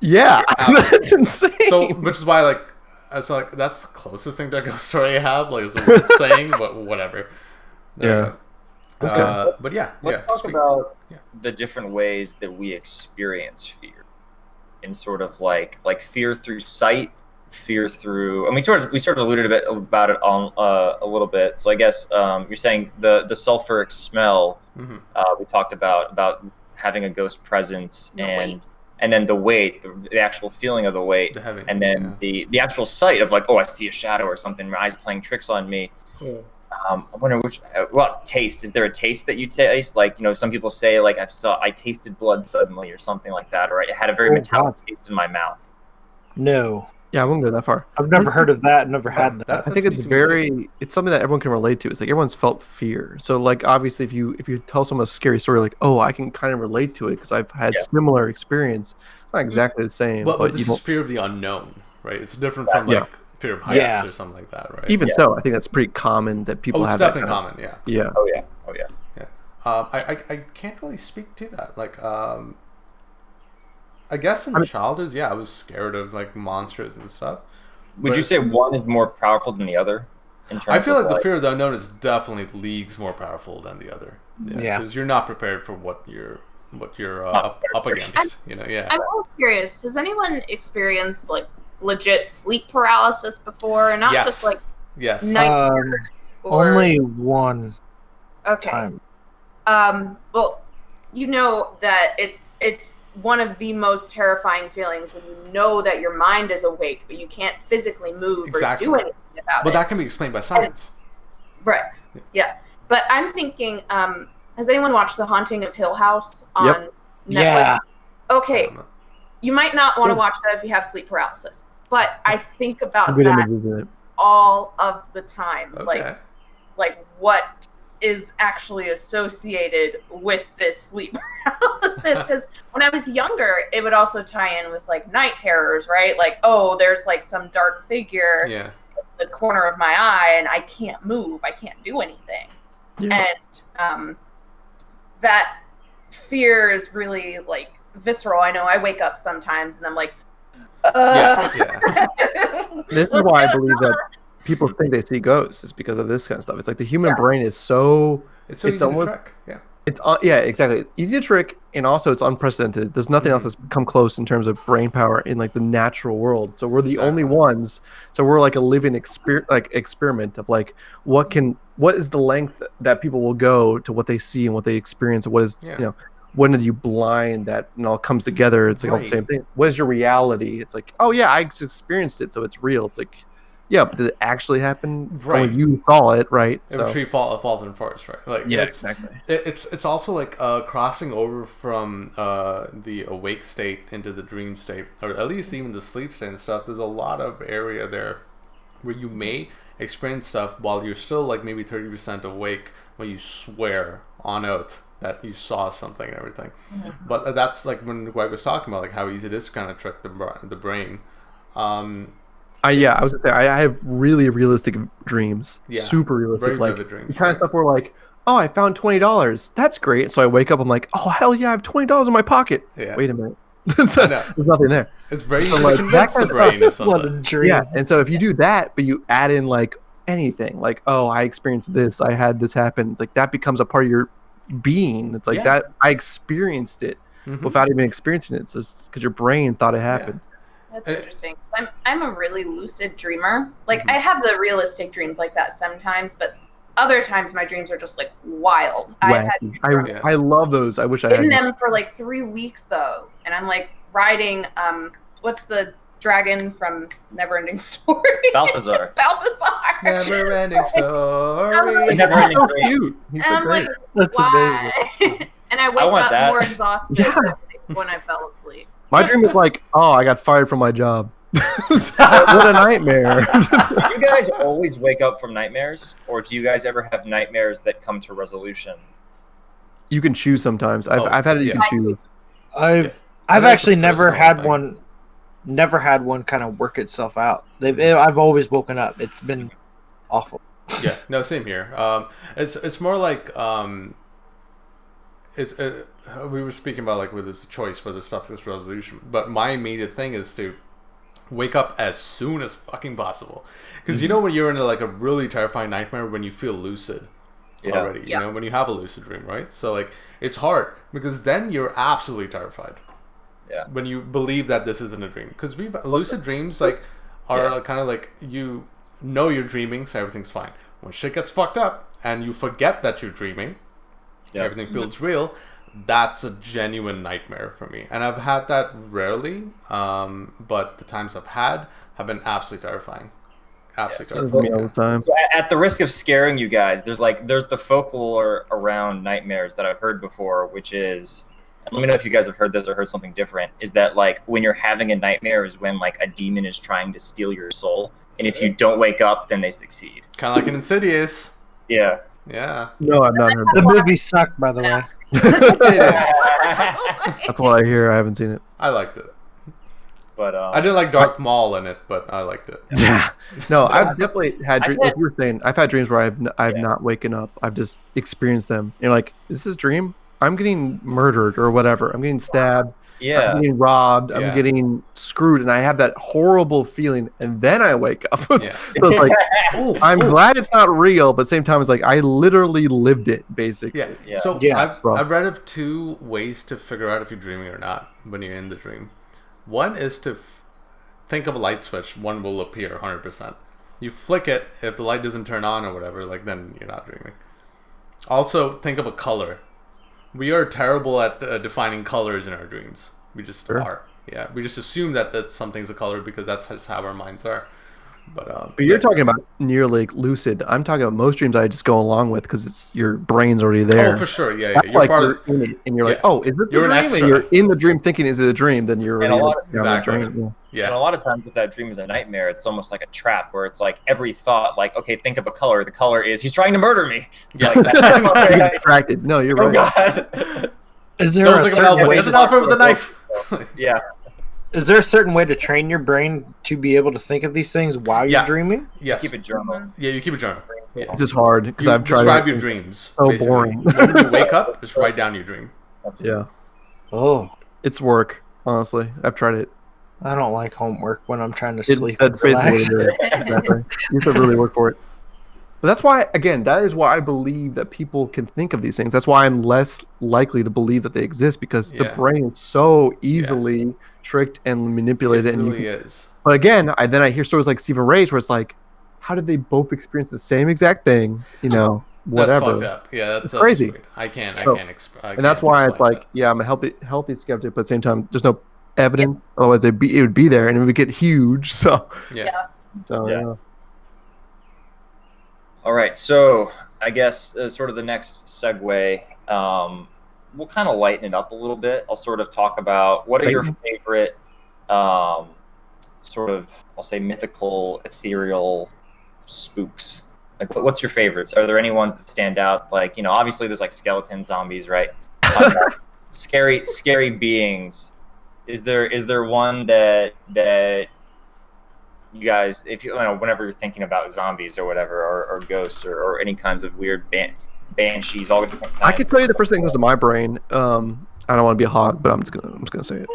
Yeah, that's insane. So which is why like I was like that's the closest thing to a ghost story I have, like is a weird saying, but whatever. Yeah. But yeah, Let's yeah. talk about the different ways that we experience fear, in sort of like fear through sight, fear through. And we sort of alluded a bit about it on a little bit. So I guess you're saying the sulfuric smell. We talked about having a ghost presence and then the weight, the actual feeling of the weight, and then the actual sight of like, oh, I see a shadow or something. My eyes playing tricks on me. I wonder which. Well, taste. Is there a taste that you taste? Like, you know, some people say like I tasted blood suddenly or something like that, or I had a very metallic taste in my mouth. No. Yeah, I won't go that far. I've never heard of that. Never had that. I think it's something that everyone can relate to. It's like everyone's felt fear. So like obviously if you tell someone a scary story, like, oh, I can kind of relate to it because I've had similar experience. It's not exactly the same. But this is fear of the unknown, right? It's different from like fear of heights or something like that, right? Even so, I think that's pretty common that people have. It's definitely common, yeah. Yeah. Oh yeah. I can't really speak to that. Like, I guess in childhood, I was scared of like monsters and stuff. Would you say one is more powerful than the other? In terms I feel of like the fear of the unknown is definitely leagues more powerful than the other. Yeah, because you're not prepared for what you're up against. You know, yeah. I'm also curious. Has anyone experienced like legit sleep paralysis before, and not just like nightmares? Only one Okay. time. Well, you know that it's one of the most terrifying feelings when you know that your mind is awake, but you can't physically move or do anything about it. But that can be explained by science. Right. Yeah. But I'm thinking, has anyone watched The Haunting of Hill House on Netflix? Yeah. Okay. You might not want to watch that if you have sleep paralysis, but I think about that all of the time. Okay. Like what is actually associated with this sleep paralysis, because when I was younger it would also tie in with like night terrors, right? Like, oh, there's like some dark figure in the corner of my eye and I can't move. I can't do anything. Yeah. And that fear is really like visceral. I know I wake up sometimes and I'm like, This is why I believe that people think they see ghosts is because of this kind of stuff. It's like the human brain is so It's so easy to track. Yeah. It's exactly easy to trick, and also it's unprecedented. There's nothing else that's come close in terms of brain power in like the natural world. So we're the only ones. So we're like a living experiment of like what is the length that people will go to what they see and what they experience. What is when did you blind that and all comes together? It's like all the same thing. What is your reality? It's like, oh yeah, I experienced it, so it's real. It's like, yeah, but did it actually happen? Right. When you saw it, right? If a tree falls in the forest, right? Like, exactly. It's also like crossing over from the awake state into the dream state, or at least even the sleep state and stuff. There's a lot of area there where you may experience stuff while you're still like maybe 30% awake when you swear on oath that you saw something and everything. Mm-hmm. But that's like when Greg was talking about like how easy it is to kind of trick the brain. I was gonna say I have really realistic dreams, super realistic, very like vivid dreams, the kind of stuff where like, oh, I found $20. That's great. So I wake up, I'm like, oh hell yeah, I have $20 in my pocket. Yeah. Wait a minute, there's nothing there. It's very so, easy like, to convince the brain or something. What a dream. Yeah, and so if you do that, but you add in like anything, like oh, I experienced this, I had this happen. It's like that becomes a part of your being. It's like that I experienced it without even experiencing it. It's just because your brain thought it happened. That's interesting. I'm a really lucid dreamer. Like I have the realistic dreams like that sometimes, but other times my dreams are just like wild. I love those. I wish I had them for like 3 weeks though, and I'm like riding what's the dragon from Neverending Story? Balthazar. Never-ending Story. Never-ending Story. He's so great. That's amazing. And I wake up more exhausted when I fell asleep. My dream is like, oh, I got fired from my job. What a nightmare. Do you guys always wake up from nightmares? Or do you guys ever have nightmares that come to resolution? You can choose sometimes. I've had it you can choose. I've actually never had one kind of work itself out. I've always woken up. It's been awful. Yeah, no, same here. It's more like we were speaking about like with this choice whether stuff is resolution, but my immediate thing is to wake up as soon as fucking possible, because you know when you're in a really terrifying nightmare when you feel lucid already, you know, when you have a lucid dream, right? So like it's hard because then you're absolutely terrified. Yeah. When you believe that this isn't a dream, because lucid dreams like are kind of like you know you're dreaming, so everything's fine. When shit gets fucked up and you forget that you're dreaming, everything feels real. That's a genuine nightmare for me, and I've had that rarely. But the times I've had have been absolutely terrifying. Absolutely all the time. So at the risk of scaring you guys, there's the folklore around nightmares that I've heard before, which is, let me know if you guys have heard this or heard something different, is that like when you're having a nightmare is when like a demon is trying to steal your soul, and if you don't wake up, then they succeed. Kind of like an Insidious. Yeah. Yeah. No, I've not heard the movie sucked, by the way. That's what I hear. I haven't seen it. I liked it. But I didn't like Darth Maul in it, but I liked it. Yeah. No, I've definitely had dreams. Like you were saying, I've had dreams where I've not waken up. I've just experienced them. You're like, is this a dream? I'm getting murdered or whatever. I'm getting stabbed. Yeah. I'm getting robbed. I'm getting screwed, and I have that horrible feeling, and then I wake up. So it's like, I'm glad it's not real, but at the same time, it's like I literally lived it, basically. Yeah. So I've read of 2 ways to figure out if you're dreaming or not when you're in the dream. One is to think of a light switch. One will appear 100%. You flick it. If the light doesn't turn on or whatever, like then you're not dreaming. Also, think of a color. We are terrible at defining colors in our dreams. We just are. Yeah, we just assume that something's a color because that's just how our minds are. But you're talking about nearly lucid. I'm talking about most dreams I just go along with because it's your brain's already there. Oh, for sure. Yeah. That's you're like part of in it, and you're like, oh, is this a dream? And you're in the dream thinking, is it a dream? Then you're already dream. Yeah. And a lot of times, if that dream is a nightmare, it's almost like a trap where it's like every thought, like, okay, think of a color. The color is he's trying to murder me. Yeah, like that. You're distracted. No, you're right. God. Is there a certain way? There's an alpha with a knife. Yeah. is there a certain way to train your brain to be able to think of these things while you're dreaming? Yes. Keep a journal. Yeah, you keep a journal. Yeah. It's just hard because You I've tried describe it. your dreams. So basically. boring. The moment you wake up, just write down your dream. Yeah, Oh, it's work. Honestly, I've tried it. I don't like homework when I'm trying to sleep. That's and basically relax. what it is. Exactly. You have to really work for it. But that's why, again, that is why I believe that people can think of these things. That's why I'm less likely to believe that they exist, because the brain is so easily tricked and manipulated. It really is. But again, I hear stories like Stephen Ray's where it's like, how did they both experience the same exact thing? You know, whatever. That's fucked up. Yeah, that's crazy. Weird. I can't and that's why it's like, yeah, I'm a healthy skeptic, but at the same time, there's no evidence. Otherwise, it would be there, and it would get huge. So Yeah. yeah. All right, so I guess sort of the next segue, we'll kind of lighten it up a little bit. I'll sort of talk about what are your favorite sort of, I'll say, mythical, ethereal spooks. Like, what's your favorites? Are there any ones that stand out? Like, you know, obviously there's like skeleton zombies, right? Scary beings. Is there one that you guys, if you know, whenever you're thinking about zombies or whatever, or ghosts or any kinds of weird banshees, all different kinds. I can tell you the first thing that goes to my brain. I don't want to be a hog, but I'm just gonna say it.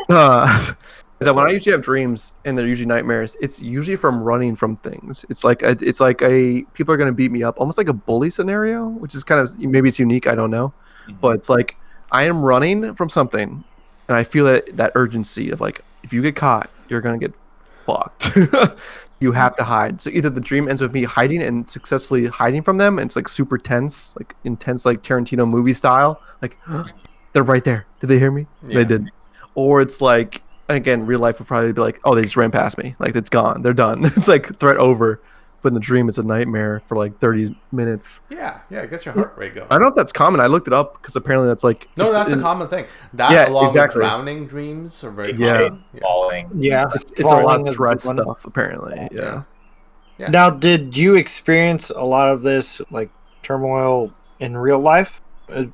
Is that when I usually have dreams and they're usually nightmares, it's usually from running from things. It's like a people are gonna beat me up, almost like a bully scenario, which is kind of, maybe it's unique, I don't know, but it's like I am running from something, and I feel that urgency of like, if you get caught, you're gonna get fucked. You have to hide. So either the dream ends with me hiding and successfully hiding from them, and it's like super tense, like intense, like Tarantino movie style, like they're right there, did they hear me? They did. Or it's like, again, real life would probably be like, oh, they just ran past me, like it's gone, they're done. It's like threat over. But in the dream, it's a nightmare for like 30 minutes. Yeah, it gets your heart rate going. I don't know if that's common. I looked it up because apparently that's like... No, that's a common thing. That, along with drowning dreams, are very common. Falling. Yeah. It's a lot of stress stuff, apparently. Yeah. Now, did you experience a lot of this, like, turmoil in real life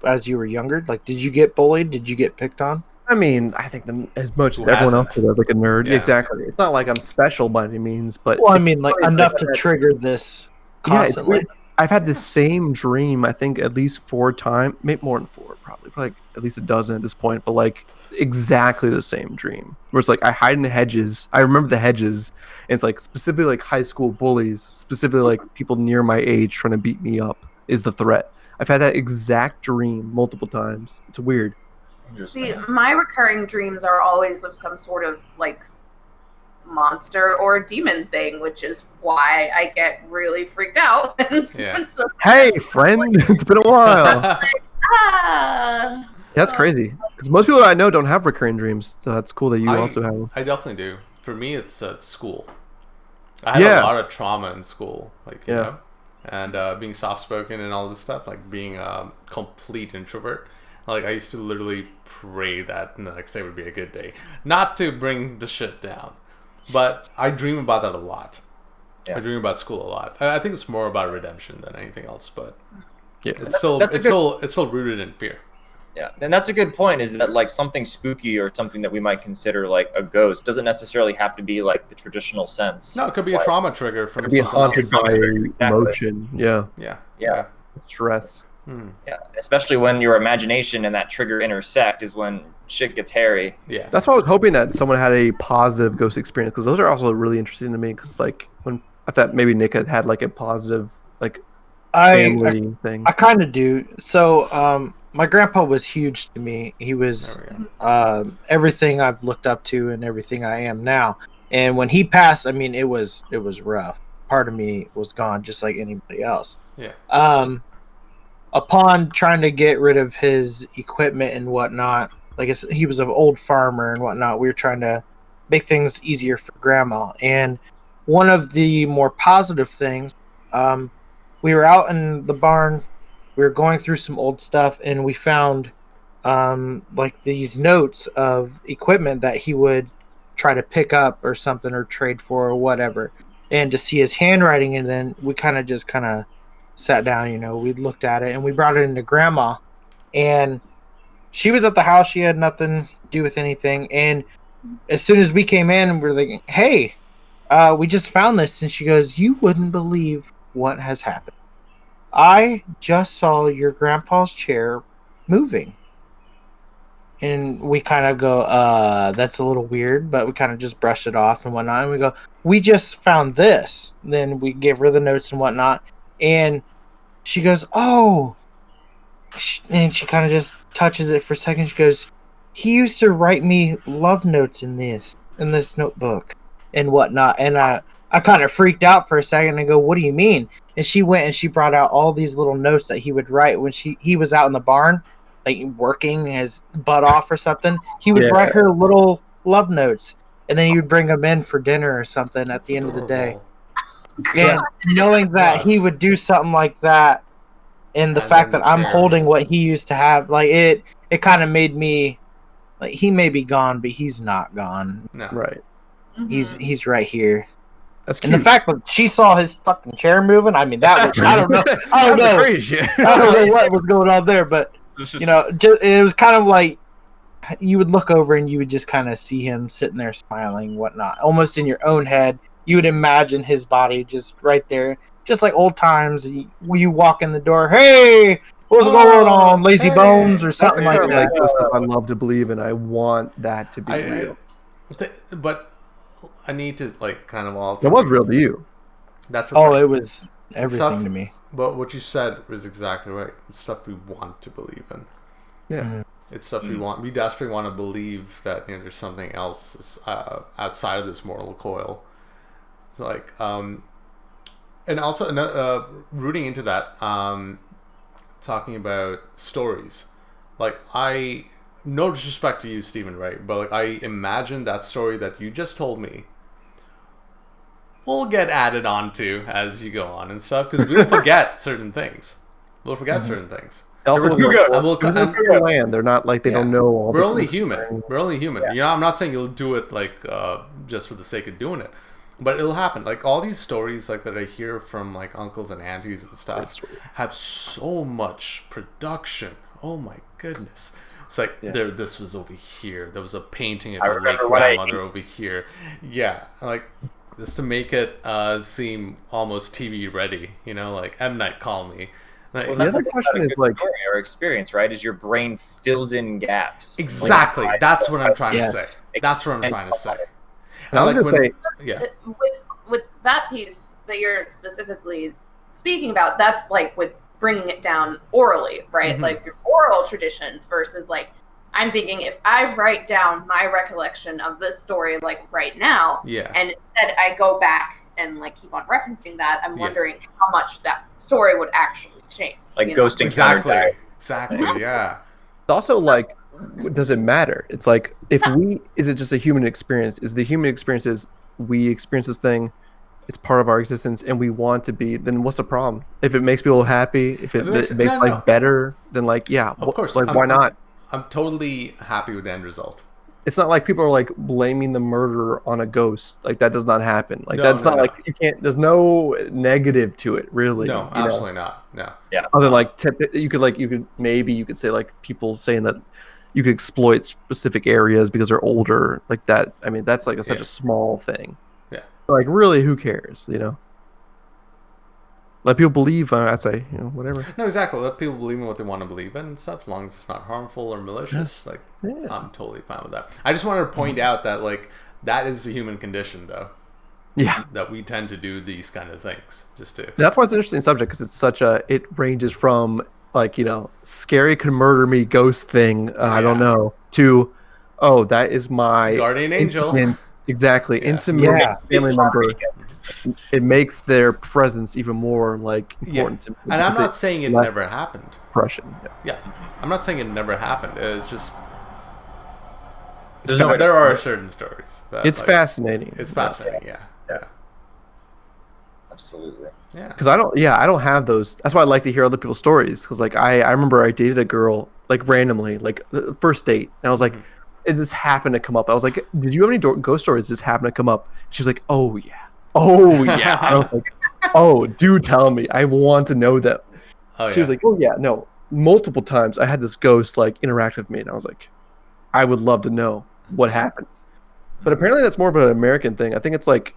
as you were younger? Like, did you get bullied? Did you get picked on? I mean, I think as much as everyone else does, like a nerd. Yeah. Exactly. It's not like I'm special by any means, but... Well, I mean, like, enough to trigger this constantly. Yeah, I've had the same dream, I think, at least 4 times. Maybe more than 4, probably at least a dozen at this point, but like exactly the same dream. Where it's like I hide in the hedges. I remember the hedges. And it's like specifically like high school bullies, specifically like people near my age trying to beat me up is the threat. I've had that exact dream multiple times. It's weird. See, my recurring dreams are always of some sort of like monster or demon thing, which is why I get really freaked out. Hey, friend, it's been a while. Ah. That's crazy. Because most people that I know don't have recurring dreams, so that's cool that you also have them. I definitely do. For me, it's school. I had a lot of trauma in school, like you know, and being soft-spoken and all this stuff, like being a complete introvert. Like, I used to literally pray that the next day would be a good day. Not to bring the shit down, but I dream about that a lot. Yeah. I dream about school a lot. I think it's more about redemption than anything else, but it's still rooted in fear. Yeah, and that's a good point, is that like something spooky or something that we might consider like a ghost doesn't necessarily have to be like the traditional sense. No, it could be a trauma trigger from be haunted by emotion. Yeah. Stress. Yeah, especially when your imagination and that trigger intersect is when shit gets hairy. Yeah, that's why I was hoping that someone had a positive ghost experience, because those are also really interesting to me. Because like when I thought maybe Nick had like a positive like family thing. I kind of do. So my grandpa was huge to me. He was everything I've looked up to and everything I am now. And when he passed, I mean, it was rough. Part of me was gone, just like anybody else. Yeah. Upon trying to get rid of his equipment and whatnot, like he was an old farmer and whatnot, we were trying to make things easier for grandma. And one of the more positive things, we were out in the barn, we were going through some old stuff, and we found like these notes of equipment that he would try to pick up or something or trade for or whatever. And to see his handwriting, and then we kind of sat down, we looked at it and we brought it into grandma, and she was at the house. She had nothing to do with anything. And as soon as we came in, we're like, hey, we just found this. And she goes, you wouldn't believe what has happened. I just saw your grandpa's chair moving. And we kind of go, that's a little weird, but we kind of just brush it off and whatnot. And we go, we just found this. Then we give her the notes and whatnot. And she goes, oh. And she kind of just touches it for a second. She goes, he used to write me love notes in this notebook and whatnot. And I kind of freaked out for a second and go, what do you mean? And she went and she brought out all these little notes that he would write when he was out in the barn, like working his butt off or something. He would write her little love notes, and then he would bring them in for dinner or something at the end of the day. And knowing that he would do something like that, and the fact that I'm holding what he used to have, like it kind of made me like, he may be gone, but he's not gone. No. Right. Mm-hmm. He's right here. That's cute. And the fact that she saw his fucking chair moving, I mean, that was, I don't know. I don't know. Crazy. I don't know what was going on there, but you know, it was kind of like you would look over and you would just kind of see him sitting there smiling, whatnot, almost in your own head. You would imagine his body just right there, just like old times. You walk in the door, hey, what's going on, lazy bones, or something like that. I love to believe, and I want that to be real. But I need to like kind of also. It was real to you. That's the thing. It was everything to me. But what you said was exactly right. It's stuff we want to believe in. Yeah. Mm-hmm. It's stuff we want. We desperately want to believe that there's something else outside of this mortal coil. So like, and also rooting into that, talking about stories. Like no disrespect to you, Stephen, right? But like, I imagine that story that you just told me will get added on to as you go on and stuff, because we'll forget certain things. We'll forget certain things. Also, land. They're not like they don't know all. We're only human. We're only human. Yeah. You know, I'm not saying you'll do it like just for the sake of doing it, but it'll happen. Like all these stories, like that I hear from like uncles and aunties and stuff, have so much production. Oh my goodness! It's like this was over here. There was a painting of your late grandmother over here. Yeah, like just to make it seem almost TV ready. You know, like M. Night, call me. Like, well, that's the question is like story or experience, right? Is your brain fills in gaps. Exactly. That's what I'm trying to say. That's what I'm trying to say. I was gonna say, with that piece that you're specifically speaking about, that's like with bringing it down orally, right? Mm-hmm. Like your oral traditions versus like, I'm thinking if I write down my recollection of this story like right now, and instead I go back and like keep on referencing that, I'm wondering how much that story would actually change. Like ghost encounter. Exactly. Yeah. It's also like, does it matter? It's like, is it just a human experience? Is the human experience is we experience this thing, it's part of our existence, and we want to be, then what's the problem? If it makes people happy, if it makes better, then like, of course. Like, why not? I'm totally happy with the end result. It's not like people are like blaming the murderer on a ghost. Like that does not happen. Like that's not like you can't. There's no negative to it, really. No, absolutely not. No. Yeah. Other than like you could say like people saying that you could exploit specific areas because they're older, like that. I mean, that's like such a small thing. Yeah. Like really, who cares? You know. Let people believe. I'd say, whatever. No, exactly. Let people believe in what they want to believe in and stuff, as long as it's not harmful or malicious. Like, I'm totally fine with that. I just wanted to point out that, like, that is the human condition, though. Yeah. That we tend to do these kind of things. That's why it's an interesting subject, because it's it ranges from, like, scary could murder me ghost thing, I don't know, to, that is my guardian angel. Exactly. Intimate family member. It makes their presence even more like important to me. And I'm not saying it never happened. Impression. Yeah. I'm not saying it never happened. It's just there are certain stories that, it's fascinating. It's fascinating. Yeah. Absolutely. Yeah. Because I don't have those. That's why I like to hear other people's stories. Because like I remember I dated a girl like randomly, like the first date, and I was like, it just happened to come up. I was like, did you have any ghost stories? This happened to come up. She was like, oh yeah. I was like, oh, do tell me. I want to know that. She was like, oh yeah, no. Multiple times I had this ghost like interact with me, and I was like, I would love to know what happened. But apparently that's more of an American thing. I think it's like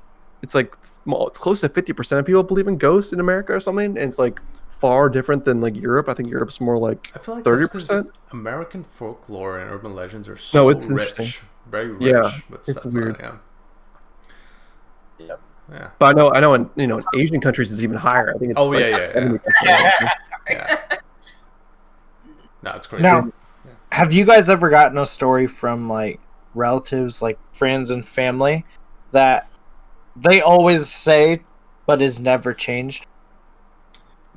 close to 50% of people believe in ghosts in America or something, and it's like far different than like Europe. I think Europe's more like I feel like 30%. American folklore and urban legends are so it's rich, interesting. very rich. Yeah, with it's stuff weird. Yep. Yeah. But I know in Asian countries it's even higher. I think it's like 70%. Yeah. No, it's crazy. Now, have you guys ever gotten a story from like relatives, like friends and family, that they always say, but is never changed?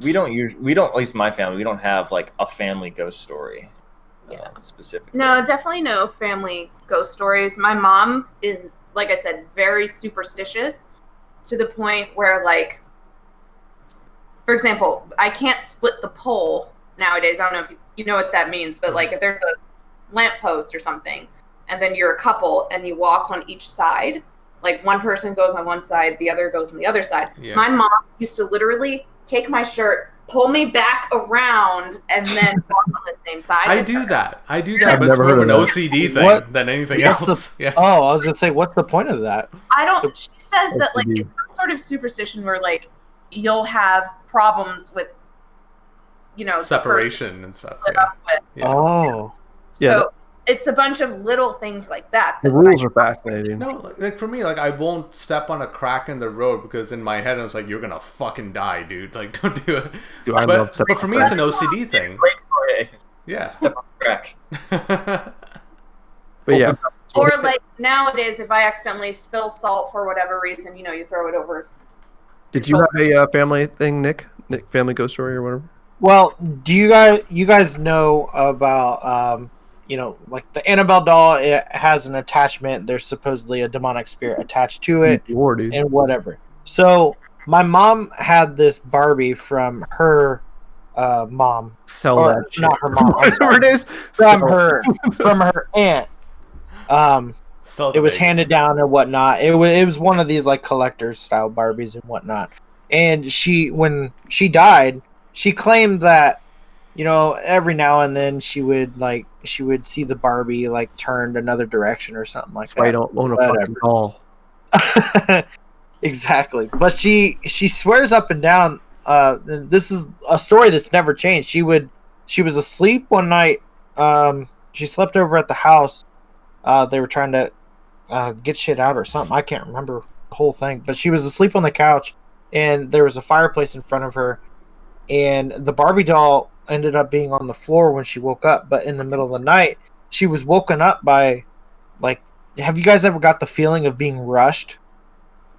We don't, at least my family, we don't have like a family ghost story. Specifically. No, definitely no family ghost stories. My mom is, like I said, very superstitious to the point where, like, for example, I can't split the pole nowadays. I don't know if you know what that means, but like if there's a lamppost or something, and then you're a couple and you walk on each side, like one person goes on one side, the other goes on the other side. Yeah. My mom used to literally take my shirt, pull me back around, and then walk on the same side. I do that, but it's more of an OCD thing than anything else. Oh, I was gonna say, what's the point of that? I don't. She says that like it's some sort of superstition where like you'll have problems with, separation and stuff. Yeah. Oh, so it's a bunch of little things like that. The rules are fascinating. No, like for me, like I won't step on a crack in the road because in my head I was like, "You're gonna fucking die, dude! Like, don't do it." Dude, but for me, it's an OCD thing. Yeah. Step on a crack. But yeah. Or like nowadays, if I accidentally spill salt for whatever reason, you throw it over. Did you have a family thing, Nick? Family ghost story or whatever? Well, do you guys know about like the Annabelle doll? It has an attachment. There's supposedly a demonic spirit attached to it, and whatever. So my mom had this Barbie from her mom. Sell that shit. Not her mom. Whatever it is. From her aunt. It was handed down and whatnot. It was one of these like collector's style Barbies and whatnot. And when she died, she claimed that every now and then she would see the Barbie like turned another direction or something like that. I don't own a fucking doll. Exactly. But she swears up and down. This is a story that's never changed. She was asleep one night. She slept over at the house. They were trying to get shit out or something. I can't remember the whole thing. But she was asleep on the couch, and there was a fireplace in front of her. And the Barbie doll ended up being on the floor when she woke up. But in the middle of the night, she was woken up by, like, have you guys ever got the feeling of being rushed?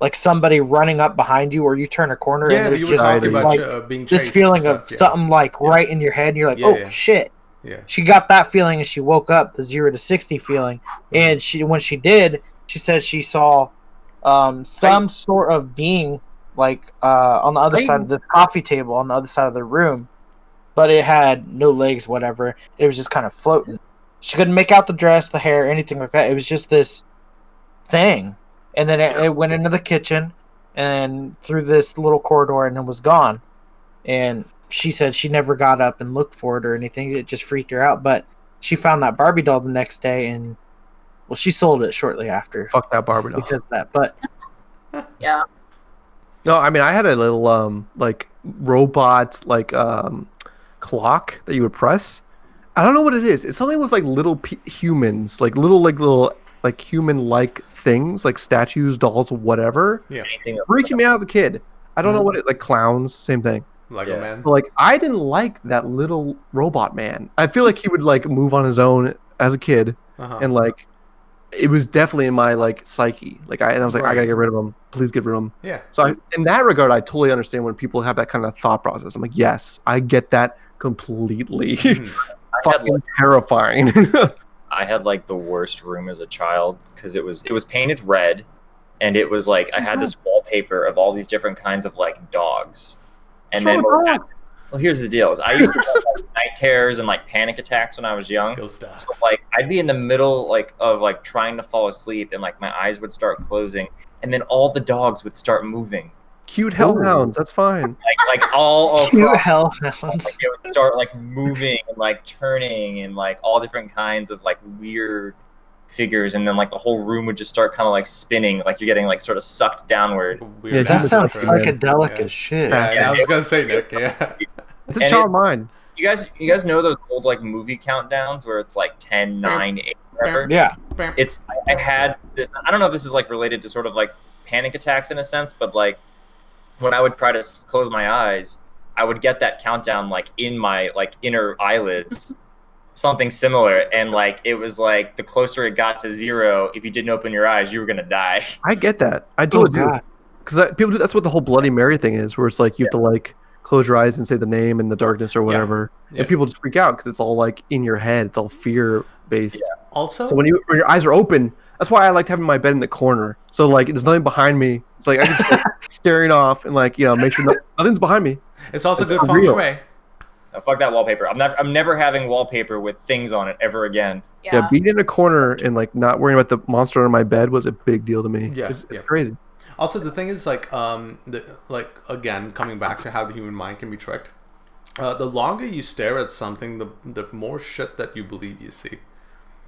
Like somebody running up behind you, or you turn a corner and there's just being this feeling of something like right in your head. And you're like, shit. Yeah. She got that feeling and she woke up, the 0 to 60 feeling. And when she did, she said she saw some sort of being like on the other side of the coffee table on the other side of the room, but it had no legs, whatever. It was just kind of floating. She couldn't make out the dress, the hair, anything like that. It was just this thing. And then it went into the kitchen and through this little corridor and it was gone. And she said she never got up and looked for it or anything. It just freaked her out. But she found that Barbie doll the next day, and she sold it shortly after. Fuck that Barbie doll. Because of that, but yeah. No, I mean I had a little like robot like clock that you would press. I don't know what it is. It's something with like little humans, like little human-like things, like statues, dolls, whatever. Yeah. Freaking me out as a kid. I don't know what it like clowns, same thing. Lego man. So, like, I didn't like that little robot man. I feel like he would like move on his own as a kid, and like it was definitely in my like psyche. Like I was like, I gotta get rid of him. Please get rid of him. Yeah. So in that regard, I totally understand when people have that kind of thought process. I'm like, yes, I get that completely. Fucking terrifying. I had like the worst room as a child because it was painted red, and it was like I had this wallpaper of all these different kinds of like dogs. And then, well, here's the deal: I used to have like, night terrors and like panic attacks when I was young. Ghost dogs. So like I'd be in the middle like of like trying to fall asleep, and like my eyes would start closing, and then all the dogs would start moving. Cute hellhounds, that's fine. Like all cute hellhounds. Like, they would start like moving and like turning and like all different kinds of like weird figures, and then like the whole room would just start kind of like spinning, like you're getting like sort of sucked downward. Yeah, That sounds Human psychedelic Yeah. as shit. Yeah, I was gonna say, Nick. Yeah. It's a And child mind. You guys know those old like movie countdowns where it's like 10, 9, 8, whatever? Yeah. It's I had this. I don't know if this is like related to sort of like panic attacks in a sense, but like when I would try to close my eyes, I would get that countdown like in my like inner eyelids, something similar, and like it was like the closer it got to 0, if you didn't open your eyes, you were gonna die. I get that. I Oh, totally do. God. Because people do. That's what the whole Bloody Mary thing is, where it's like you have to like close your eyes and say the name in the darkness or whatever, Yeah. and people just freak out because it's all like in your head. It's all fear based. Also, So when your eyes are open, that's why I like having my bed in the corner. So like there's nothing behind me. It's like I can just, like, staring off and like make sure nothing's behind me. it's also it's good feng real. shui. Oh, fuck that wallpaper. I'm never having wallpaper with things on it ever again. Yeah, being in a corner and like not worrying about the monster under my bed was a big deal to me. Yeah, It's yeah. crazy. Also, the thing is, like again, coming back to how the human mind can be tricked. The longer you stare at something, the more shit that you believe you see.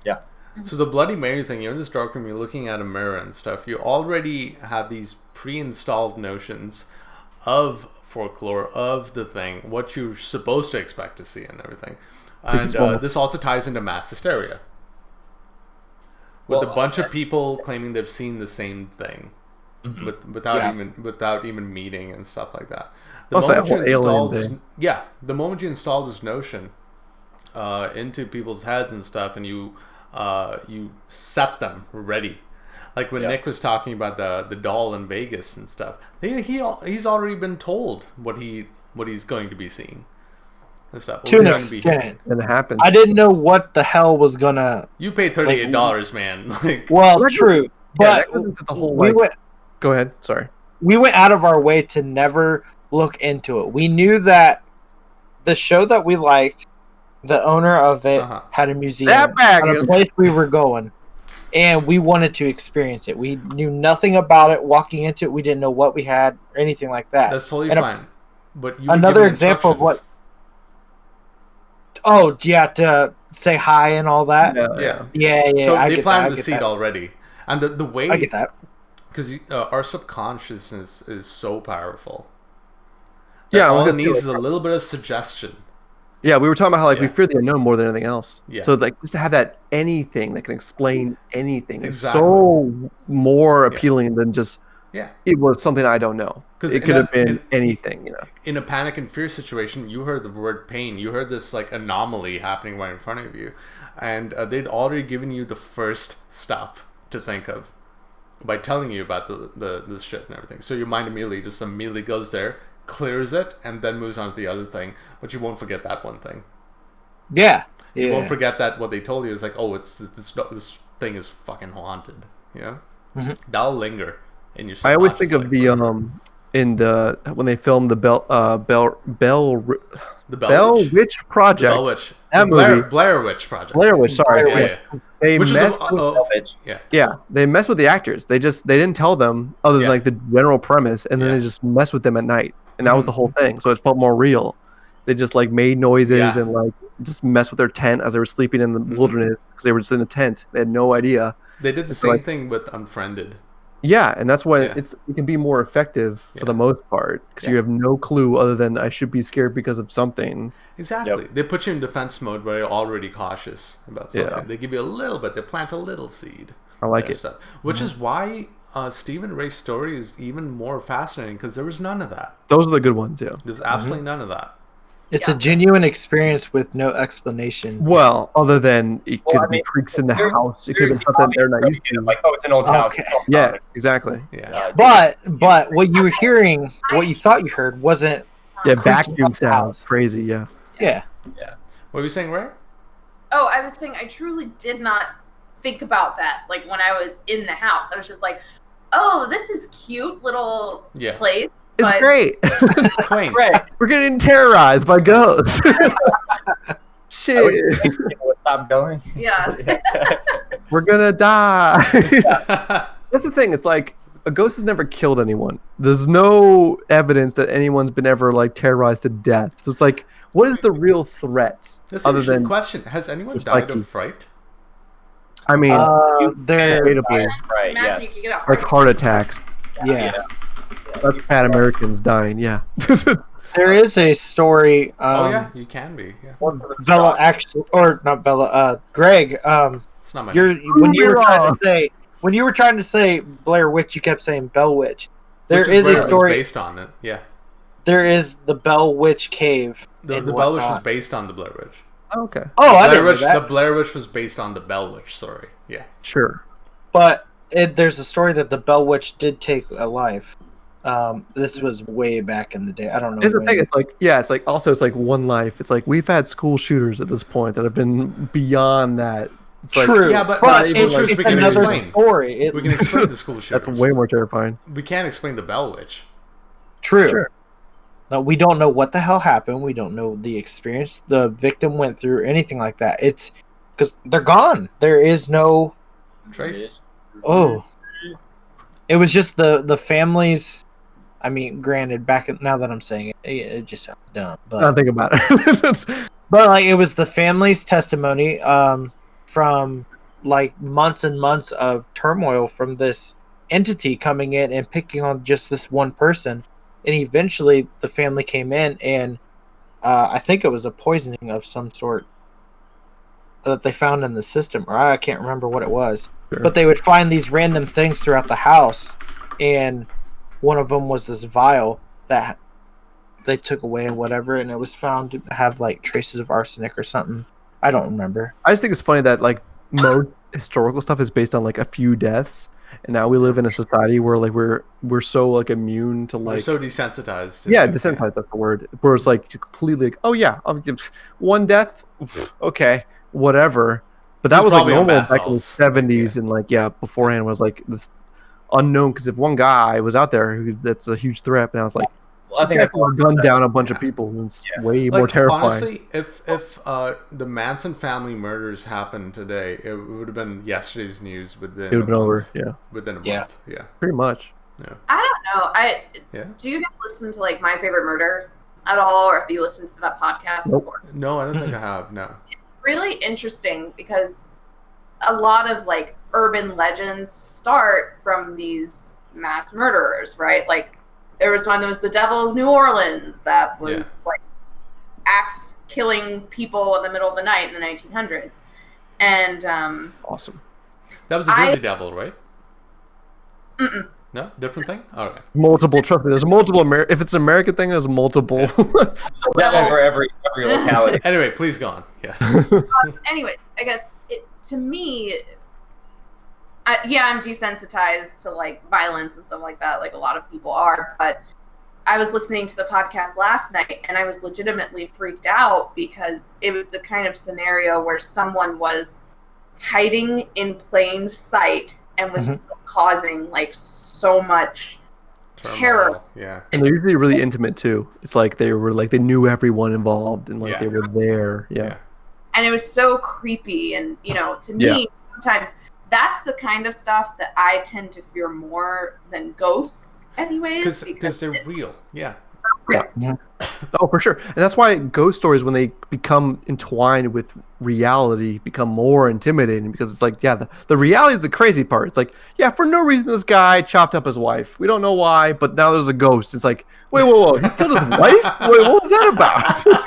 Yeah. So the Bloody Mary thing, you're in this dark room, you're looking at a mirror and stuff. You already have these pre-installed notions of folklore, of the thing, what you're supposed to expect to see, and everything. And this also ties into mass hysteria, with Well, a bunch of people claiming they've seen the same thing. Without even meeting and stuff like that. Plus that whole alien thing. The moment you install this notion into people's heads and stuff, and you set them ready, like when Nick was talking about the doll in Vegas and stuff. He's already been told what he's going to be seeing and stuff. To an extent. And it happens. I didn't know what the hell was gonna. You paid $38, man. Like, Well, true, Yeah, but that goes into the whole we like. went Go ahead. Sorry. we went out of our way to never look into it. We knew that the show that we liked, the owner of it had a museum, That bag had a is- place we were going, and we wanted to experience it. We knew nothing about it. Walking into it, we didn't know what we had or anything like that. that's totally And fine. But you were another given example of instructions. Oh, yeah, to say hi and all that. Yeah. Yeah. So I they get planted that, I the get seed that. already, and the way I get that. because our subconsciousness is so powerful. Yeah, I was all it gonna say, needs like, is a little bit of suggestion. Yeah, we were talking about how like we Yeah. fear the unknown more than anything else. Yeah. So like just to have that anything that can explain anything Exactly. is so more appealing than just Yeah, it was something I don't know. 'Cause It in could a- have been in- anything, you know. in a panic and fear situation, you heard the word pain. You heard this like anomaly happening right in front of you, and they'd already given you the first stop to think of by telling you about the shit and everything. So your mind immediately goes there, clears it, and then moves on to the other thing. But you won't forget that one thing. Yeah. You won't forget that what they told you is like, oh, it's this thing is fucking haunted. You know, that'll linger in your. I always think subconscious, of like, the forever. in the when they filmed the The Bell Witch. Witch Project. Bell Witch. That movie. Blair Witch Project. Blair Witch, sorry. Blair Yeah, Witch. They Which is messed with, Bitch. yeah, they messed with the actors. They didn't tell them other than Yeah. like the general premise, and then Yeah. they just messed with them at night, and that was the whole thing. So it felt more real. They just like made noises Yeah. and like just messed with their tent as they were sleeping in the wilderness because they were just in a tent. They had no idea. They did the It's same like- thing with Unfriended. Yeah, and that's why Yeah. it can be more effective for Yeah. the most part because you Yeah. have no clue other than I should be scared because of something. Exactly. They put you in defense mode where you're already cautious about something. Yeah. They give you a little bit. They plant a little seed. I like and it. stuff. Which is why Stephen Ray's story is even more fascinating because there was none of that. Those are the good ones, yeah. There's absolutely none of that. It's a genuine experience with no explanation. Well, other than it could Well, I be mean, creaks in the there's- house. It could have been something they're not used to. Like, oh, it's an old house. Okay. Yeah, exactly. Yeah. But what you were hearing, what you thought you heard, wasn't. Yeah, creaking vacuum up the sounds. house. Crazy, yeah. Yeah. What were you saying, Ray? Oh, I was saying I truly did not think about that. Like when I was in the house, I was just like, "Oh, this is cute little Yeah. place." It's But great. It's quaint. Right. We're getting terrorized by ghosts. Shit. Stop going. yeah, We're gonna die. That's the thing. It's like a ghost has never killed anyone. There's no evidence that anyone's been ever like terrorized to death. So it's like, what is the real threat That's other an interesting than question. Has anyone just died like of fright? I mean, they're debatably, Right. Imagine Yes. you could get a like heart heart attacks. yeah. That's bad Americans dying. Yeah. There is a story. Oh yeah, you can be. Yeah. Vela actually, or not Vela. Greg. It's not my You're name. when you were trying to say Blair Witch, you kept saying Bell Witch. There Which is where a it was story. based on it. Yeah. There is the Bell Witch Cave. The and Bell Witch was whatnot. based on the Blair Witch. Okay. Oh, I Blair didn't know Witch, that. the Blair Witch was based on the Bell Witch. Sorry. Yeah. Sure. But there's a story that the Bell Witch did take a life. This was way back in the day. I don't know. Here's the when. thing. It's like, yeah, it's like also it's like one life. It's like we've had school shooters at this point that have been beyond that. It's like, True. Yeah, but it's, school shooters it's we can another explain. story. We can explain the school shooters. that's way more terrifying. We can't explain the Bell Witch. True. Sure. No, we don't know what the hell happened. We don't know the experience the victim went through, anything like that. It's because they're gone. There is no. Trace. Oh, it was just the families. I mean, granted, now that I'm saying it, it just sounds dumb. Now But think about it. but like it was the family's testimony from like months and months of turmoil from this entity coming in and picking on just this one person, and eventually the family came in and I think it was a poisoning of some sort that they found in the system, or I can't remember what it was. Sure. But they would find these random things throughout the house, and one of them was this vial that they took away and whatever, and it was found to have like traces of arsenic or something. I don't remember. I just think it's funny that like most historical stuff is based on like a few deaths, and now we live in a society where like we're so like immune to We're like so desensitized. yeah, desensitized, that's the word. Where it's like completely like, oh yeah, one death, okay, whatever. But that He's was like probably on normal bath back in the salts. 70s and like yeah, beforehand was like this unknown because if one guy was out there that's a huge threat, and I was like, Well, I think that's gunned down a bunch of people, and it's way more terrifying. Honestly, if the Manson family murders happened today, it would have been yesterday's news within It would have been over, yeah, within a Yeah. month. Yeah. pretty much. I don't know. Yeah. Do you guys listen to like My Favorite Murder at all, or have you listened to that podcast Nope. before? No, I don't think I have. No. Really interesting because a lot of like urban legends start from these mass murderers, right? Like there was one that was the Devil of New Orleans that was like axe killing people in the middle of the night in the 1900s, and Awesome. That was a Jersey Devil, right? mm-mm. No, different thing. All right. Multiple. Trust me, there's multiple. If it's an American thing, there's multiple. devil for every locality. Anyway, please go on. Yeah. Anyways, I guess to me, I'm desensitized to like violence and stuff like that, like a lot of people are. But I was listening to the podcast last night, and I was legitimately freaked out because it was the kind of scenario where someone was hiding in plain sight and was still causing like so much terror. Yeah. And they're usually really intimate too. It's like they knew everyone involved and like Yeah. they were there. Yeah. And it was so creepy. And, to me, sometimes that's the kind of stuff that I tend to fear more than ghosts anyways. Because they're real. Yeah. real. Oh, for sure. And that's why ghost stories, when they become entwined with reality, become more intimidating because it's like, yeah, the reality is the crazy part. It's like, yeah, for no reason this guy chopped up his wife. We don't know why, but now there's a ghost. It's like, wait, whoa, he killed his wife? Wait, what was that about? It's,